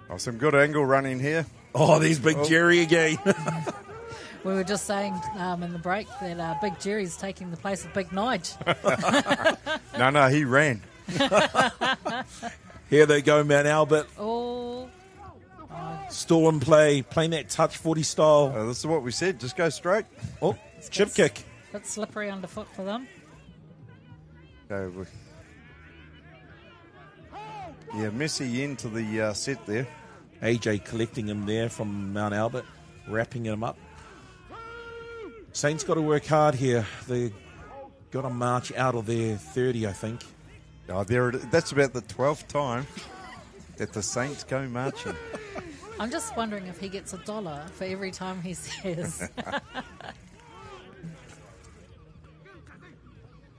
Oh, some good angle running here. Oh, there's Big Jerry again. We were just saying in the break that Big Jerry's taking the place of Big Nige. No, he ran. Here they go, Mount Albert. Oh. Stall and play, playing that touch 40 style. This is what we said. Just go straight. Oh, chip kick. Bit slippery underfoot for them. Messy end to the set there. AJ collecting him there from Mount Albert, wrapping him up. Saints got to work hard here. They got to march out of their 30, I think. Oh, that's about the 12th time that the Saints go marching. I'm just wondering if he gets $1 for every time he says.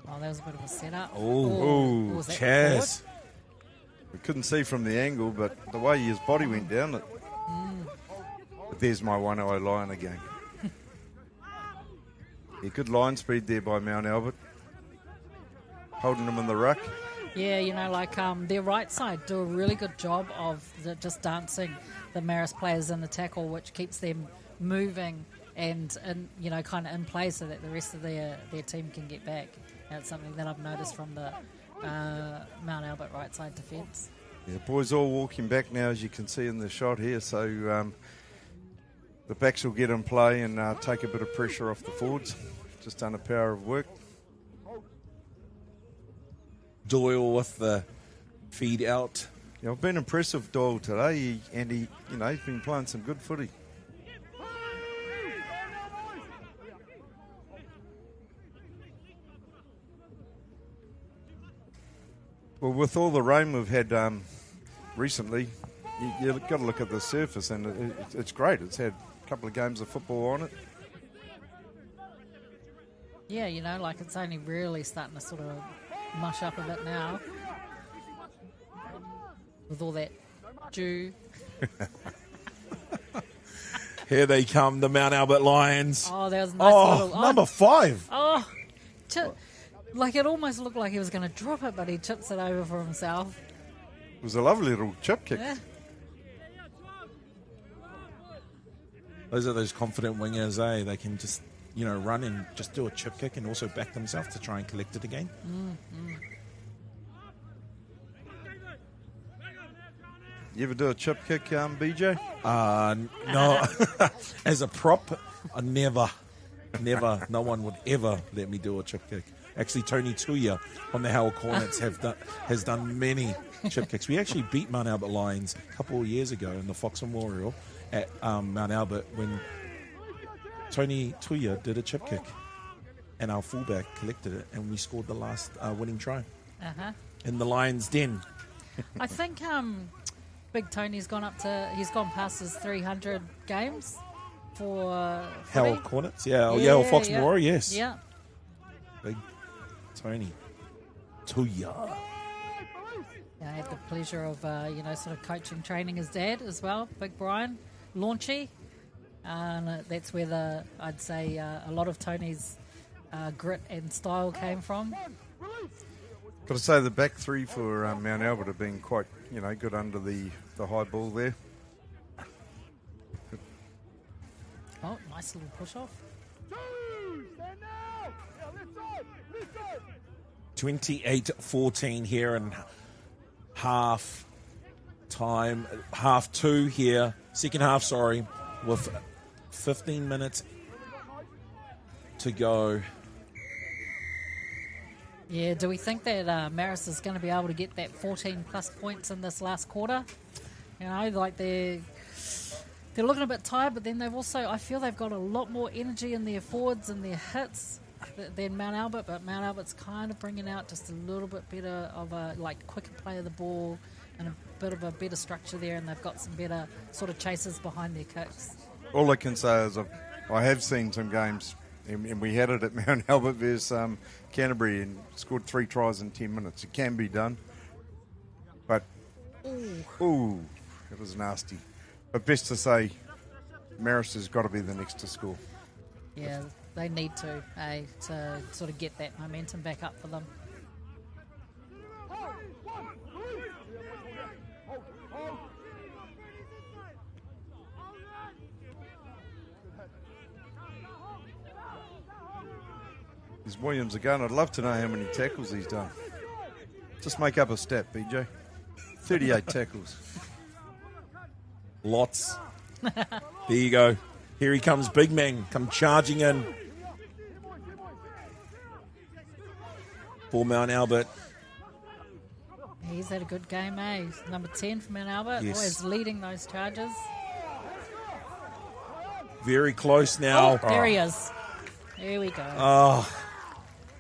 Oh, that was a bit of a setup. Oh, was that Chaz. We couldn't see from the angle, but the way his body went down, but there's my one-eye lion again. Good line speed there by Mount Albert. Holding them in the ruck. Yeah, their right side do a really good job of just dancing the Marist players in the tackle, which keeps them moving and kind of in play so that the rest of their team can get back. That's something that I've noticed from the Mount Albert right side defence. Yeah, the boys all walking back now, as you can see in the shot here, so the backs will get in play and take a bit of pressure off the forwards. Just done a power of work. Doyle with the feed out. Yeah, I've been impressed with Doyle today, he's been playing some good footy. Well, with all the rain we've had recently, you've got to look at the surface, and it's great. It's had a couple of games of football on it. Yeah, it's only really starting to sort of mush up a bit now with all that dew. Here they come, the Mount Albert Lions. Oh, that was a nice little... number 5. Oh, it almost looked like he was going to drop it, but he chips it over for himself. It was a lovely little chip kick. Yeah. Those are those confident wingers, eh? They can just, run and just do a chip kick and also back themselves to try and collect it again. You ever do a chip kick, BJ? No. As a prop, never. No one would ever let me do a chip kick. Actually, Tony Tuia on the Howell Cornets has done many chip kicks. We actually beat Mount Albert Lions a couple of years ago in the Fox Memorial at Mount Albert when Tony Tuia did a chip kick and our fullback collected it and we scored the last winning try in the Lions' den. I think Big Tony's gone past his 300 games for Howell footy. Cornets, or Fox Memorial, yes. Yeah. Big Tony Tuia. I had the pleasure of, sort of coaching, training his dad as well, Big Brian, Launchy. And that's where I'd say a lot of Tony's grit and style came from. Got to say the back three for Mount Albert have been quite, good under the high ball there. Oh, nice little push off. 28-14 here and half two here. Second half, with 15 minutes to go. Yeah, do we think that Marist is going to be able to get that 14 plus points in this last quarter? You know, like they're looking a bit tired, but then I feel they've got a lot more energy in their forwards and their hits than Mount Albert, but Mount Albert's kind of bringing out just a little bit better of a quicker play of the ball and a bit of a better structure there, and they've got some better sort of chasers behind their kicks. All I can say is I have seen some games, and we had it at Mount Albert versus Canterbury and scored 3 tries in 10 minutes. It can be done, but ooh, it was nasty. But best to say, Marist has got to be the next to score. Yeah, they need to sort of get that momentum back up for them. There's Williams again. I'd love to know how many tackles he's done. Just make up a stat, BJ. 38 tackles. Lots. There you go. Here he comes, big man, come charging in for Mount Albert. He's had a good game, eh? He's number 10 for Mount Albert, Yes. always leading those charges. Very close now. There he is. There we go. Oh,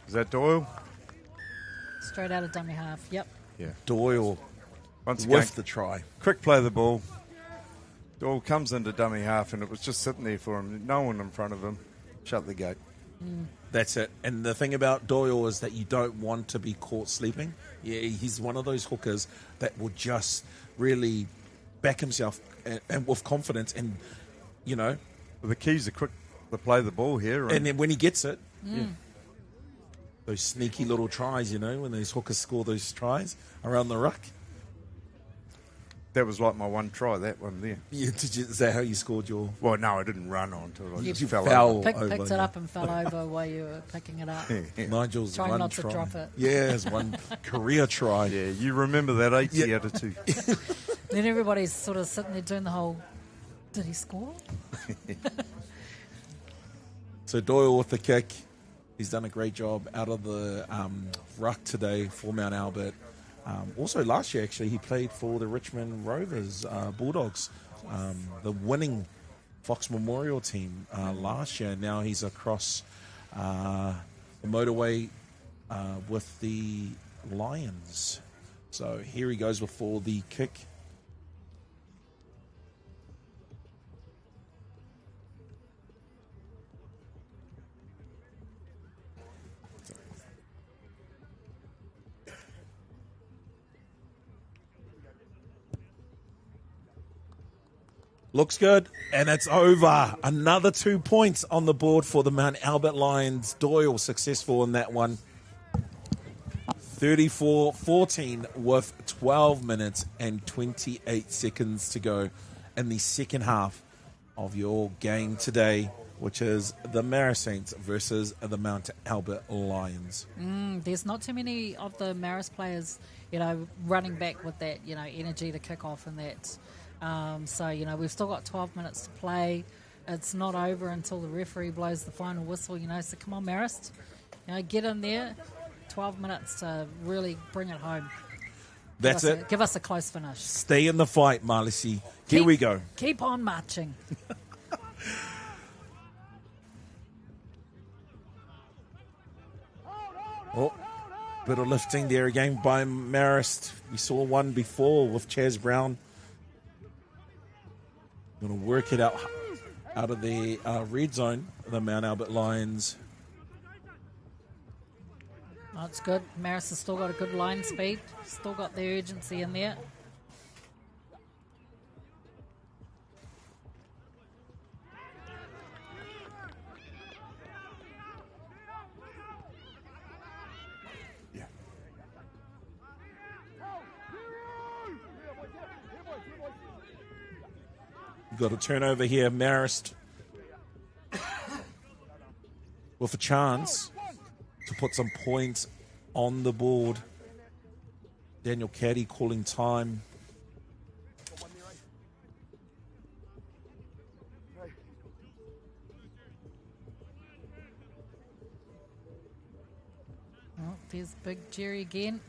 Is that Doyle? Straight out of dummy half. Yep. Yeah. Doyle Once again, with the try. quick play of the ball. Doyle comes into dummy half, and it was just sitting there for him. No one in front of him. Shut the gate. That's it. And the thing about Doyle is that you don't want to be caught sleeping. Yeah, he's one of those hookers that will just really back himself and with confidence. And, you know. Well, the keys are quick to play the ball here. And then when he gets it, those sneaky little tries, you know, when those hookers score those tries around the ruck. That was like my one try, that one there. Yeah, is that how you scored your... Well, no, I didn't run onto it. I You just fell fell. over. Picked it up and fell over while you were picking it up. Nigel's Trying one not to try. drop it. Yeah, his one career try. Yeah, you remember that 80 out of 2. Then everybody's sort of sitting there doing the whole, did he score? So Doyle with the kick. He's done a great job out of the ruck today for Mount Albert. Also last year, actually, he played for the Richmond Rovers Bulldogs, the winning Fox Memorial team last year. Now he's across the motorway with the Lions. So here he goes before the kick. Looks good, and it's over. Another 2 points on the board for the Mount Albert Lions. Doyle successful in that one. 34-14 with 12 minutes and 28 seconds to go in the second half of your game today, which is the Marist Saints versus the Mount Albert Lions. There's not too many of the Marist players, you know, running back with that, you know, energy to kick off and that. So, you know, we've still got 12 minutes to play. It's not over until the referee blows the final whistle, you know. So come on, Marist. You know, get in there. 12 minutes to really bring it home. That's it. Give us a close finish. Stay in the fight, Marlisi. Here we go. Keep on marching. Oh, bit of lifting there again by Marist. We saw one before with Chaz Brown. Going to work it out of the red zone, the Mount Albert Lions. Oh, it's good. Marist has still got a good line speed. Still got the urgency in there. Yeah. You've got a turnover here. Marist with a chance to put some points on the board. Daniel Caddy calling time. Oh, there's Big Jerry again.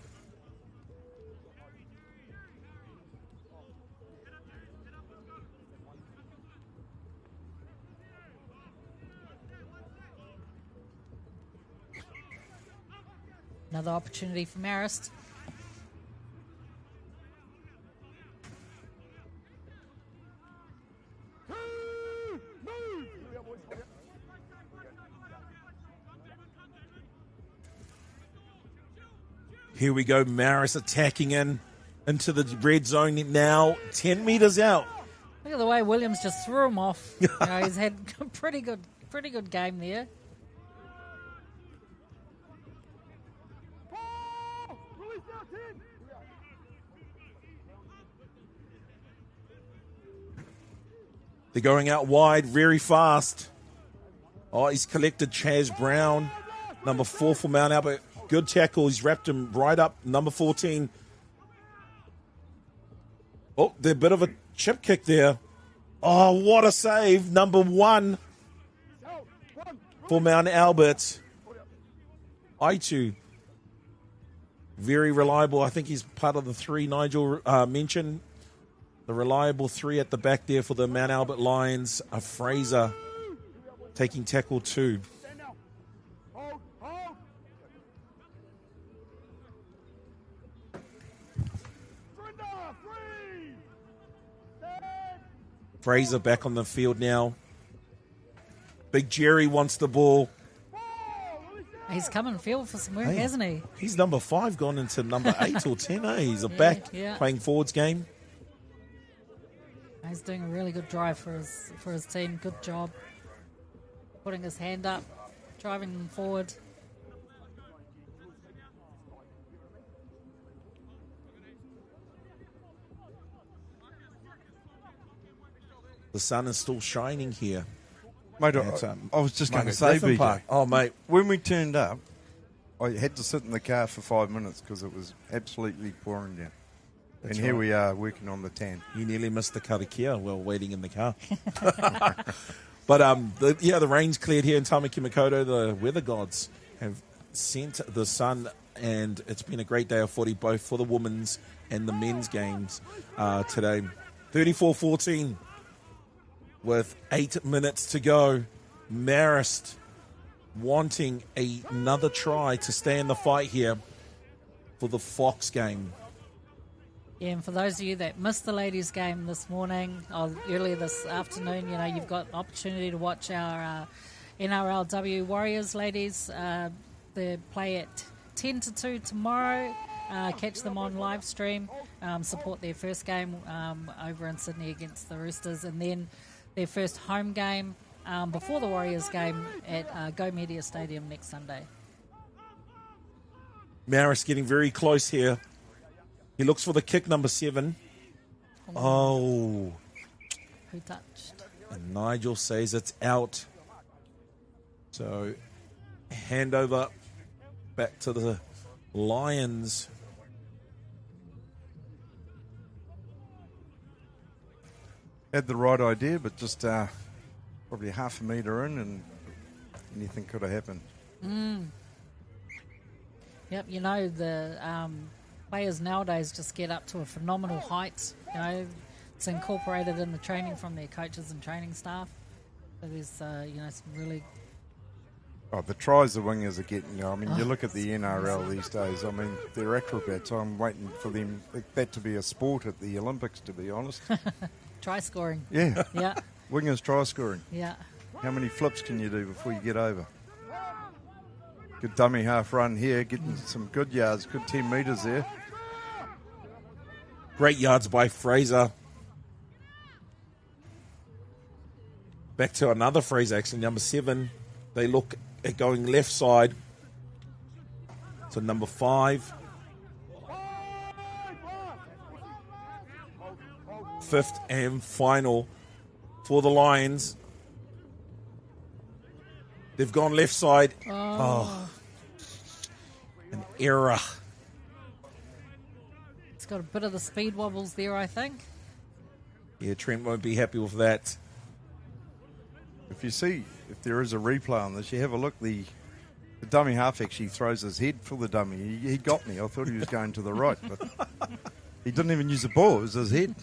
Another opportunity for Marist. Here we go, Marist attacking into the red zone now, 10 metres out. Look at the way Williams just threw him off. He's had a pretty good game there. They're going out wide very fast. Oh, he's collected Chaz Brown, number 4 for Mount Albert. Good tackle. He's wrapped him right up, number 14. Oh, they're a bit of a chip kick there. Oh, what a save. Number 1 for Mount Albert. Aitu. Very reliable. I think he's part of the 3 Nigel mentioned. The reliable 3 at the back there for the Mount Albert Lions. Fraser taking tackle 2. Fraser back on the field now. Big Jerry wants the ball. He's come and field for some work, hasn't he? He's number 5 gone into number 8 or 10, eh? He's a back playing forwards game. He's doing a really good drive for his team. Good job. Putting his hand up, driving them forward. The sun is still shining here. Mate, I was just going to say, BJ. Oh, mate. When we turned up, I had to sit in the car for 5 minutes because it was absolutely pouring down. That's and here we are working on the tan. You nearly missed the karakia while waiting in the car. But the rain's cleared here in Tamaki Makaurau. The weather gods have sent the sun, and it's been a great day of footy, both for the women's and the men's games today. 34-14 with 8 minutes to go. Marist wanting another try to stay in the fight here for the Fox game. Yeah, and for those of you that missed the ladies' game this morning or earlier this afternoon, you've got an opportunity to watch our NRLW Warriors ladies. They play at 10 to 2 tomorrow. Catch them on live stream. Support their first game over in Sydney against the Roosters, and then their first home game before the Warriors game at Go Media Stadium next Sunday. Marist getting very close here. He looks for the kick, number 7. Oh. Who touched? And Nigel says it's out. So, handover back to the Lions. Had the right idea, but just probably half a metre in and anything could have happened. Yep, the players nowadays just get up to a phenomenal height. It's incorporated in the training from their coaches and training staff. So there's, some really... Oh, the tries the wingers are getting, you look at the NRL these days, they're acrobats. I'm waiting for that to be a sport at the Olympics, to be honest. Try scoring. Yeah. Yeah. Wingers try scoring. Yeah. How many flips can you do before you get over? Good dummy half run here, getting some good yards, good 10 metres there. Great yards by Fraser. Back to another Fraser, actually, number 7. They look at going left side. So number 5. 5th and final for the Lions. They've gone left side. Oh. An error. It's got a bit of the speed wobbles there, I think. Yeah, Trent won't be happy with that. If there is a replay on this, you have a look, the The dummy half actually throws his head for the dummy. He got me. I thought he was going to the right, but he didn't even use the ball. It was his head.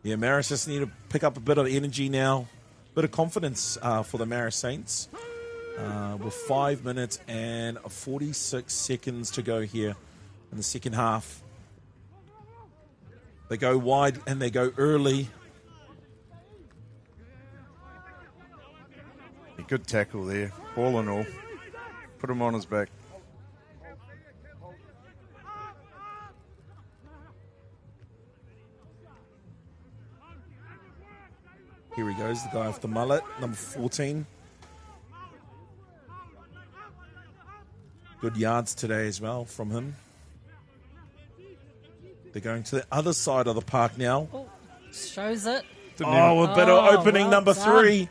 Yeah, Marist just need to pick up a bit of energy now, bit of confidence for the Marist Saints. With 5 minutes and 46 seconds to go here in the second half. They go wide and they go early. A good tackle there, all in all. Put him on his back. Here he goes, the guy off the mullet, number 14. Good yards today as well from him. They're going to the other side of the park now. Oh, shows it. A bit of opening, well number done. 3.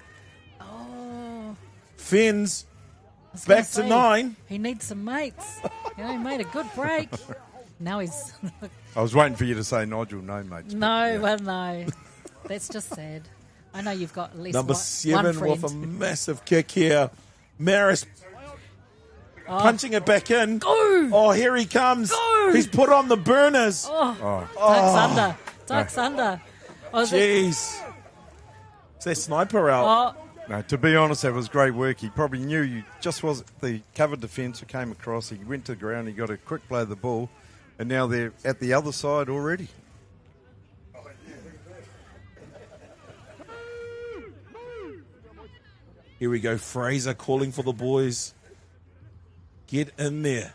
Oh, Fins, I was gonna back to say, 9. He needs some mates. He made a good break. Now he's... I was waiting for you to say Nigel, no, mate. no, well, no. That's just sad. I know you've got at least Number one 7 friend. with a massive kick here. Marist punching it back in. Go! Oh, here he comes. Go! He's put on the burners. Ducks under. Ducks under. Oh, Jeez. Is that sniper out? No, to be honest, that was great work. He probably knew you just was the covered defence who came across. He went to the ground, he got a quick play of the ball, and now they're at the other side already. Here we go. Fraser calling for the boys. Get in there.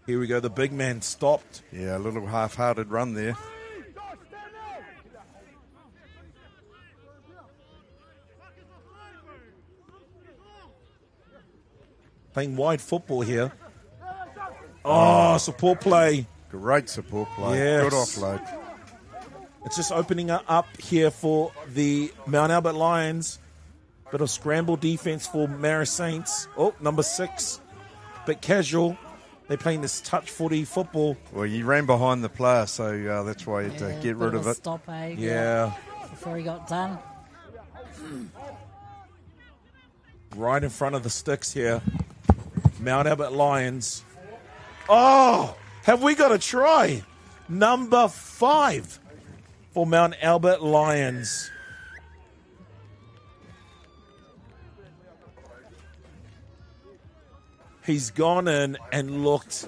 Here we go. The big man stopped. Yeah, a little half-hearted run there. Playing wide football here. Oh, support play. Great support play. Yes. Good offload. It's just opening up here for the Mount Albert Lions. Bit of scramble defense for Marist Saints. Oh, number 6. Bit casual. They're playing this touch footy football. Well, he ran behind the player, so that's why he had to get rid of it. Stop, eh? Yeah. Before he got done. Right in front of the sticks here. Mount Albert Lions. Oh, have we got a try? Number 5 for Mount Albert Lions. He's gone in and looked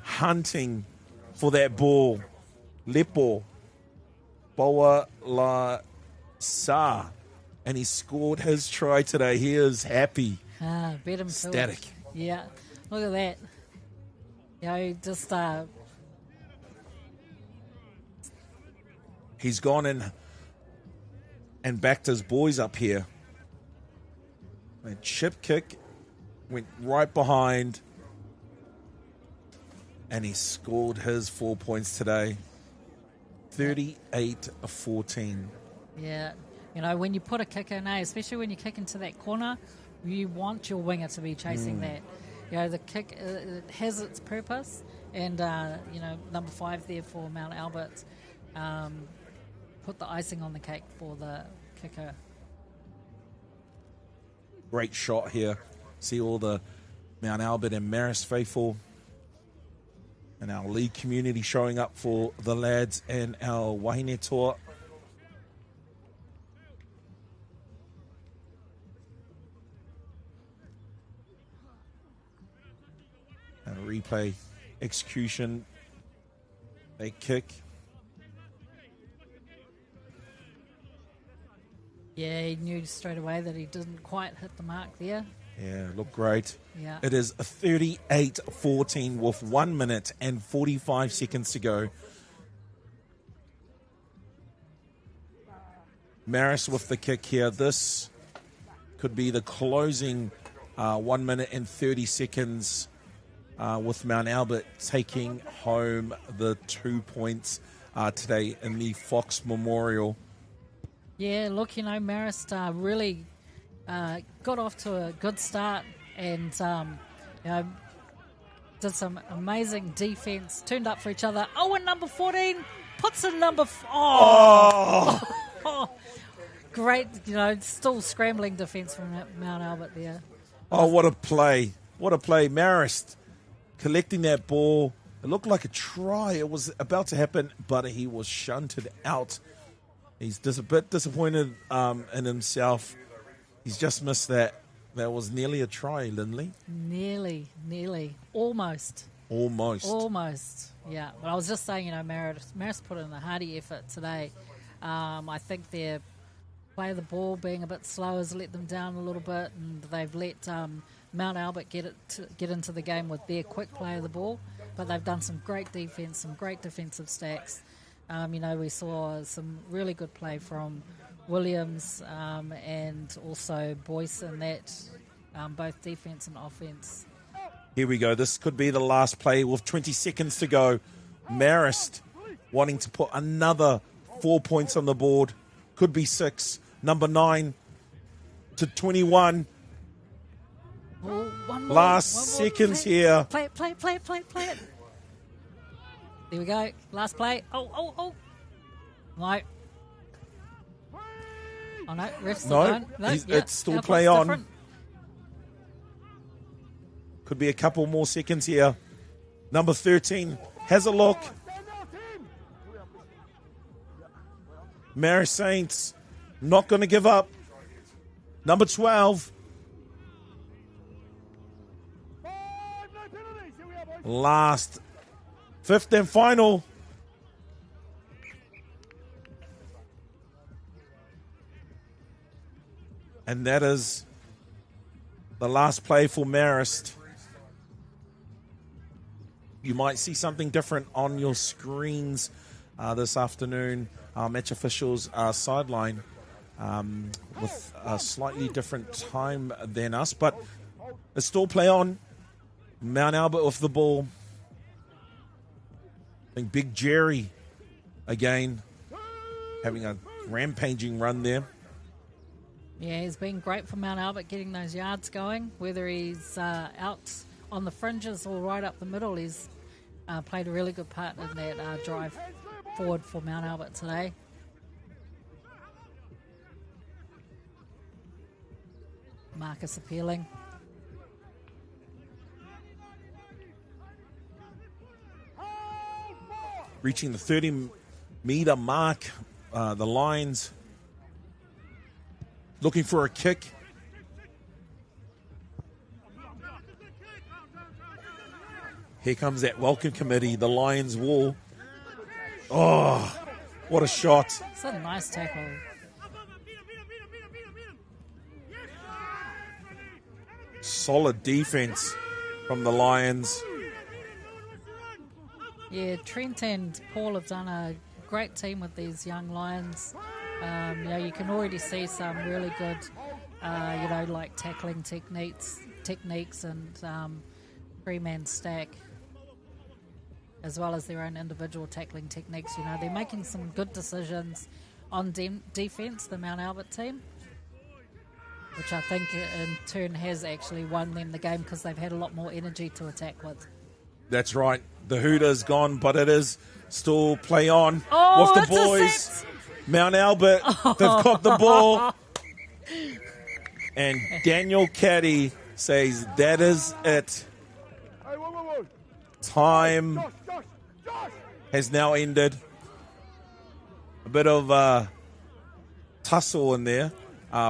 hunting for that ball. Lepo. Boa La Sa. And he scored his try today. He is happy. Bet him to Static. it. Yeah. Look at that. Just... He's gone in and backed his boys up here. A chip kick. Went right behind, and he scored his 4 points today. 38-14. Yeah. When you put a kick in, especially when you kick into that corner, you want your winger to be chasing that. The kick it has its purpose, and, number 5 there for Mount Albert put the icing on the cake for the kicker. Great shot here. See all the Mount Albert and Marist faithful and our league community showing up for the lads and our wahine tour. And a replay execution. They kick. Yeah, he knew straight away that he didn't quite hit the mark there. Yeah, look great. Yeah. It is 38-14 with 1 minute and 45 seconds to go. Marist with the kick here. This could be the closing 1 minute and 30 seconds with Mount Albert taking home the 2 points today in the Fox Memorial. Yeah, look, Marist really got off to a good start and, did some amazing defence, turned up for each other. Oh, and number 14 puts in number... Great, still scrambling defence from Mount Albert there. Oh, what a play. What a play. Marist collecting that ball. It looked like a try. It was about to happen, but he was shunted out. He's a bit disappointed in himself. He's just missed that. That was nearly a try, Lindley. Nearly. Almost. Yeah. But I was just saying, Marist put in a hearty effort today. I think their play of the ball being a bit slow has let them down a little bit, and they've let Mount Albert get into the game with their quick play of the ball. But they've done some great defence, some great defensive stacks. We saw some really good play from Williams and also Boyce in that, both defence and offence. Here we go. This could be the last play with 20 seconds to go. Marist wanting to put another 4 points on the board. Could be 6. Number 9 to 21. Last seconds here. Play it. There we go. Last play. Oh. No. Oh, no. Ref's still going. It's still play on. Different. Could be a couple more seconds here. Number 13 has a look. Marist Saints not going to give up. Number 12. Last, 5th and final. And that is the last play for Marist. You might see something different on your screens this afternoon. Our match officials are sideline with a slightly different time than us, but it's still play on. Mount Albert with the ball. I think Big Jerry again having a rampaging run there. Yeah, he's been great for Mount Albert getting those yards going, whether he's out on the fringes or right up the middle. He's played a really good part in that drive forward for Mount Albert today. Marcus appealing. Reaching the 30-meter mark, the Lions looking for a kick. Here comes that welcome committee, the Lions wall. Oh, what a shot. It's a nice tackle. Solid defense from the Lions. Yeah, Trent and Paul have done a great team with these young Lions. You can already see some really good, like tackling techniques and three-man stack, as well as their own individual tackling techniques. They're making some good decisions on defence, the Mount Albert team, which I think in turn has actually won them the game because they've had a lot more energy to attack with. That's right. The Hooters gone, but it is still play on with the boys. Mount Albert, they've caught the ball. And Daniel Caddy says that is it. Time has now ended. A bit of tussle in there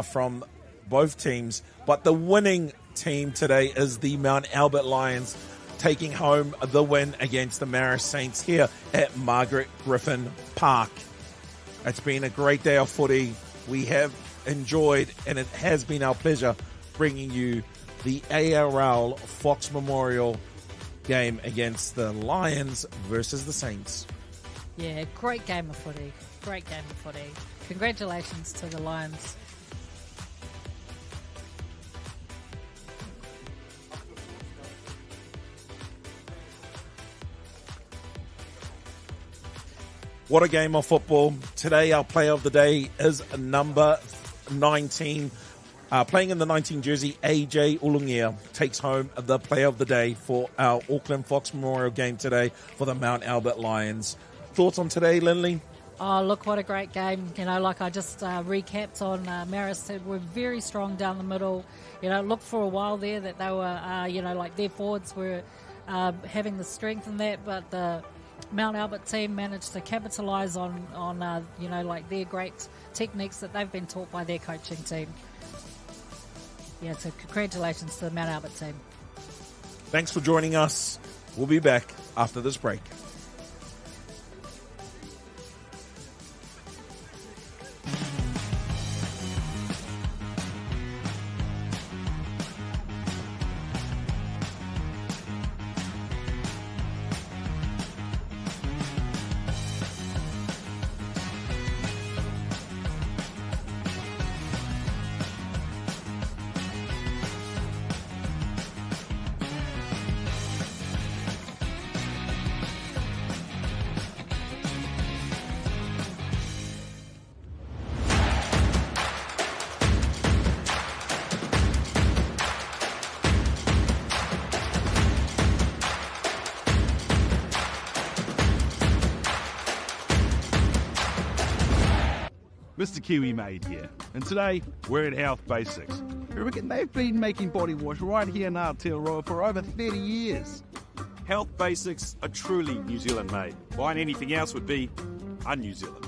from both teams. But the winning team today is the Mount Albert Lions, taking home the win against the Marist Saints here at Margaret Griffen Park. It's been a great day of footy. We have enjoyed, and it has been our pleasure, bringing you the ARL Fox Memorial game against the Lions versus the Saints. Yeah, great game of footy. Great game of footy. Congratulations to the Lions. What a game of football. Today, our player of the day is number 19, Playing in the 19 jersey, AJ Ulungia takes home the player of the day for our Auckland Fox Memorial game today for the Mount Albert Lions. Thoughts on today, Lindley? Oh, look, what a great game. Like I just recapped on Marist, were very strong down the middle. It looked for a while there that they were, like their forwards were having the strength in that, but the Mount Albert team managed to capitalise on like their great techniques that they've been taught by their coaching team. Yeah, so congratulations to the Mount Albert team. Thanks for joining us. We'll be back after this break. Mr. Kiwi Made here, and today we're at Health Basics. They've been making body wash right here in Aotearoa for over 30 years. Health Basics are truly New Zealand made. Buying anything else would be un-New Zealand.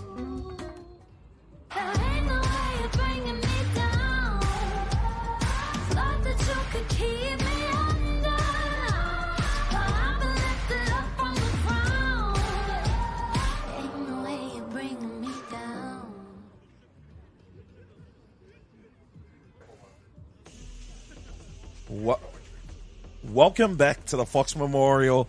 Welcome back to the Fox Memorial.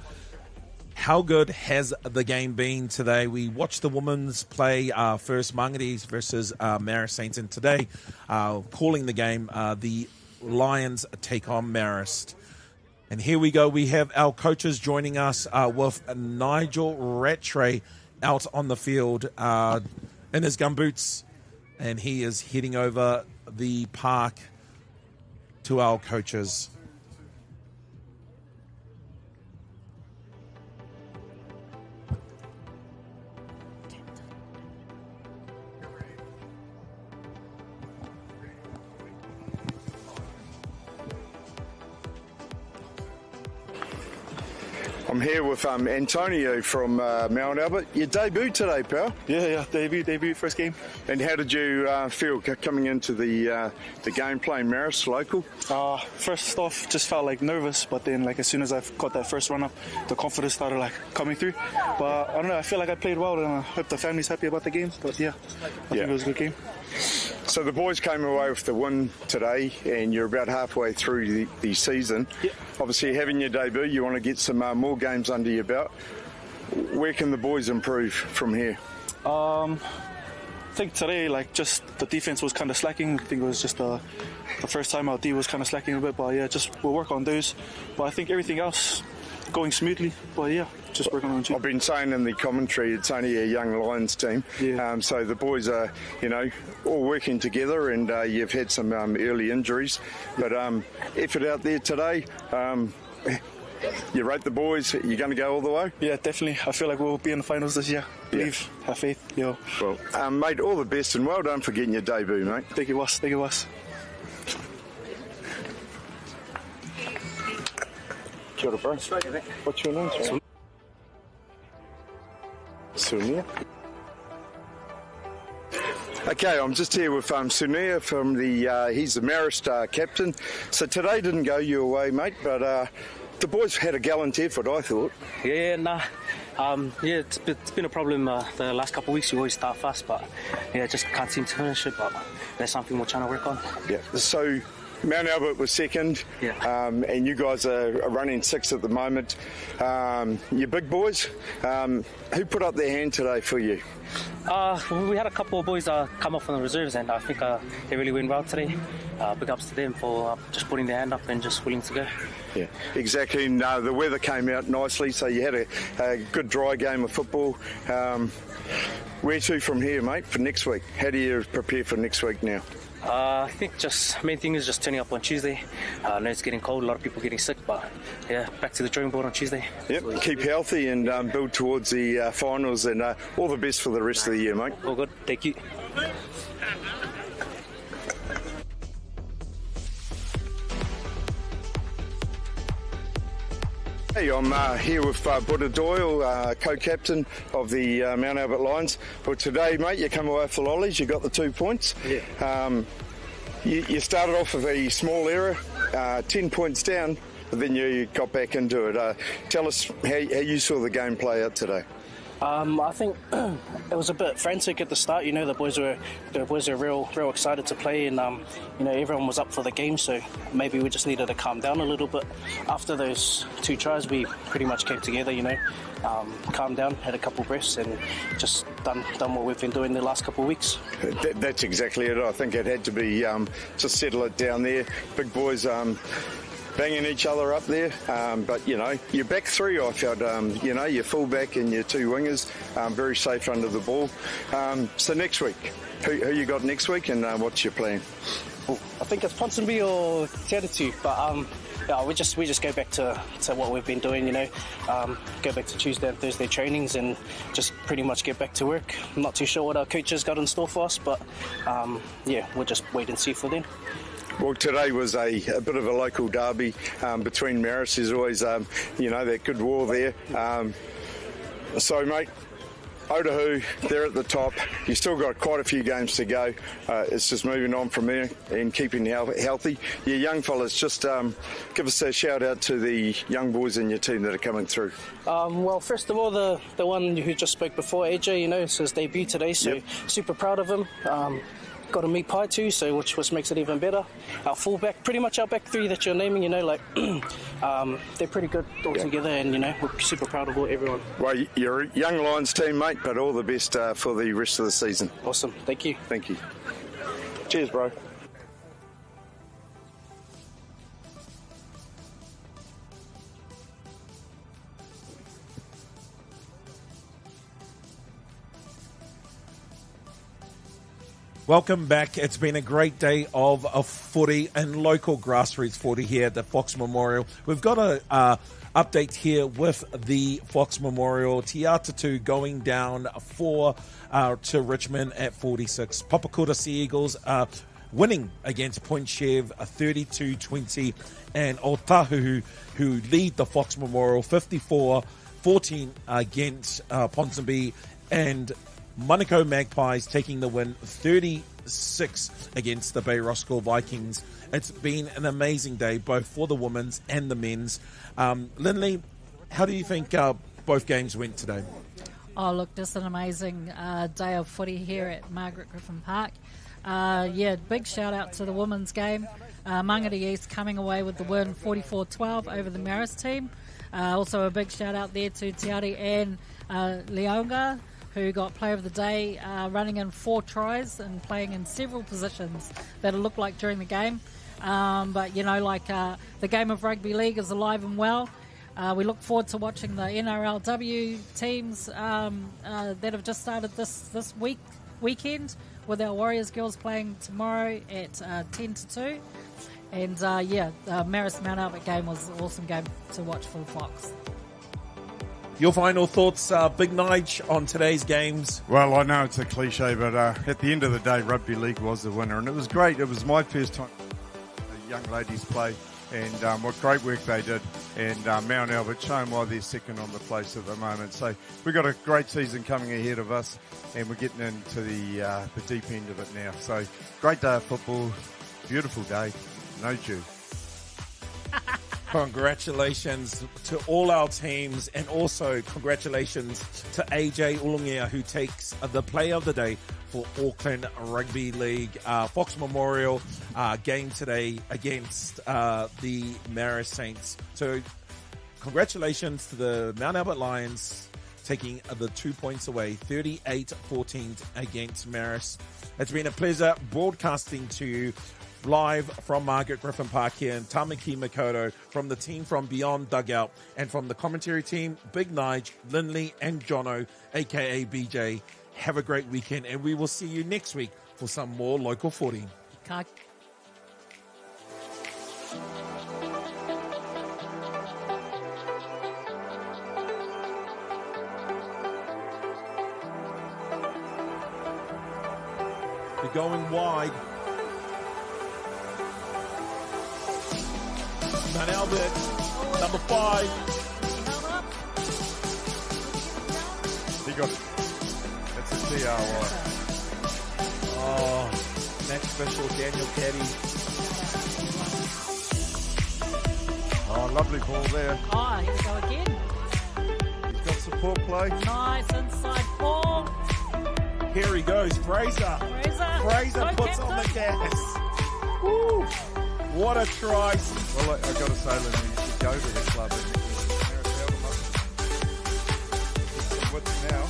How good has the game been today? We watched the women's play first Margaret versus Marist Saints, and today, calling the game, the Lions take on Marist. And here we go. We have our coaches joining us with Nigel Rattray out on the field in his gumboots, and he is heading over the park to our coaches. I'm here with Antonio from Mount Albert. Your debut today, pal. Yeah, debut, first game. And how did you feel coming into the game playing Marist local? First off, just felt like nervous, but then as soon as I got that first run up, the confidence started coming through. But I don't know, I feel like I played well, and I hope the family's happy about the game. But I think it was a good game. So the boys came away with the win today, and you're about halfway through the season. Yep. Obviously, having your debut, you want to get some more games under your belt. Where can the boys improve from here? I think today, just the defense was kind of slacking. I think it was just the first time our D was kind of slacking a bit, but we'll work on those. But I think everything else going smoothly, but just working on it. I've been saying in the commentary, it's only a young Lions team. Yeah. So the boys are, all working together, and you've had some early injuries. But effort out there today. You rate the boys, you're going to go all the way? Yeah, definitely. I feel like we'll be in the finals this year. Believe, have faith. Well, mate, all the best, and well done for getting your debut, mate. Thank you, Wes. Kia ora, bro. What's your name, sir? Sunia. Okay, I'm just here with Sunia from he's the Marist captain. So today didn't go your way, mate, but the boys had a gallant effort, I thought. It's been a problem the last couple of weeks. You always start fast, but just can't seem to finish it. But that's something we're trying to work on. Yeah. So Mount Albert was second, and you guys are running sixth at the moment. You big boys. Who put up their hand today for you? We had a couple of boys come up from the reserves, and I think they really went well today. Big ups to them for just putting their hand up and just willing to go. Yeah, exactly. And the weather came out nicely, so you had a good dry game of football. Where to from here, mate, for next week? How do you prepare for next week now? I think main thing is just turning up on Tuesday. I know it's getting cold, a lot of people getting sick, but yeah, back to the drawing board on Tuesday. Yep, keep healthy and build towards the finals, and all the best for the rest of the year, mate. All good, thank you. Hey, I'm here with Buddha Doyle, co-captain of the Mount Albert Lions. But today, mate, you come away for lollies. You got the 2 points. Yeah. You started off with a small error, 10 points down, but then you got back into it. Tell us how you saw the game play out today. I think it was a bit frantic at the start. You know, the boys were real excited to play, and you know, everyone was up for the game. So maybe we just needed to calm down a little bit. After those 2 tries, we pretty much came together. You know, calmed down, had a couple breaths, and just done what we've been doing the last couple of weeks. That's exactly it. I think it had to be just settle it down there. Big boys. Banging each other up there, but you know, your back 3, I felt, you know, your fullback and your 2 wingers, very safe under the ball. So next week, who you got next week, and what's your plan? I think it's Ponsonby or Te Aretu, but yeah, we just go back to what we've been doing, you know, go back to Tuesday and Thursday trainings and just pretty much get back to work. I'm not too sure what our coaches got in store for us, but yeah, we'll just wait and see for then. Well, today was a bit of a local derby between Marist. There's always, you know, that good war there. So, mate, Otahu, they're at the top. You've still got quite a few games to go. It's just moving on from there and keeping healthy. Your young fellas, just give us a shout out to the young boys in your team that are coming through. Well, first of all, the one who just spoke before, AJ, you know, it's his debut today, so super proud of him. Got a meat pie too, so which makes it even better. Our fullback, pretty much our back 3 that you're naming, you know, like they're pretty good all together, and you know, we're super proud of everyone. Well, you're a young Lions team, mate, but all the best for the rest of the season. Awesome, thank you. Thank you. Cheers, bro. Welcome back. It's been a great day of footy and local grassroots footy here at the Fox Memorial. We've got a update here with the Fox Memorial. Te Aretu going down to Richmond at 46. Papakura Sea Eagles winning against Point Chev 32-20. And Otahu, who lead the Fox Memorial 54-14 against Ponsonby, and Manukau Magpies taking the win 36 against the Bay Roscoe Vikings. It's been an amazing day, both for the women's and the men's. Lindley, how do you think both games went today? Oh, look, just an amazing day of footy here at Margaret Griffen Park. Yeah, big shout out to the women's game. Mangere East coming away with the win 44-12 over the Marist team. Also a big shout out there to Te Ari and Leonga, who got player of the day, running in 4 tries and playing in several positions that it looked like during the game. But, you know, like the game of rugby league is alive and well. We look forward to watching the NRLW teams that have just started this weekend, with our Warriors girls playing tomorrow at 10-2. And, yeah, the Marist Mount Albert game was an awesome game to watch for the Fox. Your final thoughts, Big Nige, on today's games? Well, I know it's a cliche, but at the end of the day, rugby league was the winner, and it was great. It was my first time the young ladies play, and what great work they did. And Mount Albert showing why they're second on the place at the moment. So we've got a great season coming ahead of us, and we're getting into the deep end of it now. So great day of football, beautiful day, no dew. Congratulations to all our teams, and also congratulations to AJ Ulungia, who takes the player of the day for Auckland Rugby League. Fox Memorial game today against the Marist Saints. So congratulations to the Mount Albert Lions taking the 2 points away, 38-14 against Marist. It's been a pleasure broadcasting to you live from Margaret Griffen Park here in Tamaki Makaurau, from the team from Beyond Dugout, and from the commentary team, Big Nige, Lindley and Jono, aka BJ. Have a great weekend, and we will see you next week for some more local footy. Ka- They're going wide. Mount Albert, number 5. He got it. That's a TRY. Oh, next special, Daniel Caddy. Oh, lovely ball there. Oh, here we go again. He's got support play. Nice inside ball. Here he goes, Fraser. Fraser Go puts on the captain. gas. Woo. What a try. Well, I got to say, Lynn, you should go to the club. What's now?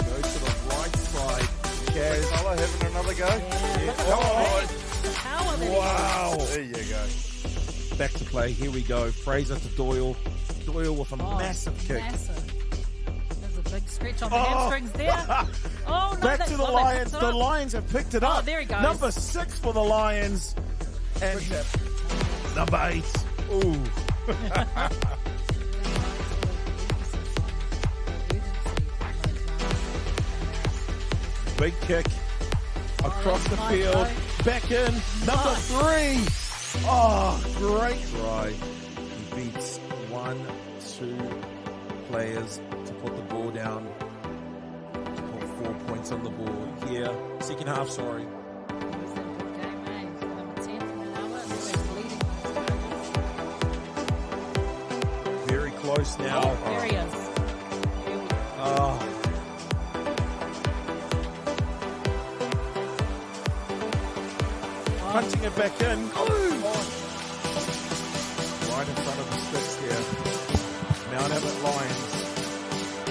Go to the right side. Chaz. Fella having another go. Yeah, Oh, the power that he wow. There you go. Back to play. Here we go. Fraser to Doyle. Doyle with a has. massive kick. Massive. There's a big stretch on the hamstrings there. Oh, no, Back they- to the oh, they Lions. picked it The up. Lions have picked it Oh, up. there he goes. Number 6 for the Lions. And number 8. Ooh. Big kick across the nice, field. though. Back in. Number 3. Oh, great try. He beats 1, 2 players to put the ball down. To put 4 points on the board here. Second half, sorry. Very close now. There he is. Oh. Punching it back in. Right in front of the sticks here. Mount Abbott Lions.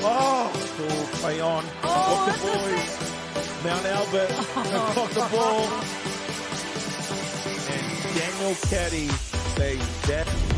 Oh, cool play on. Look the boys. Mount Albert have got the ball. And Daniel Caddy says that.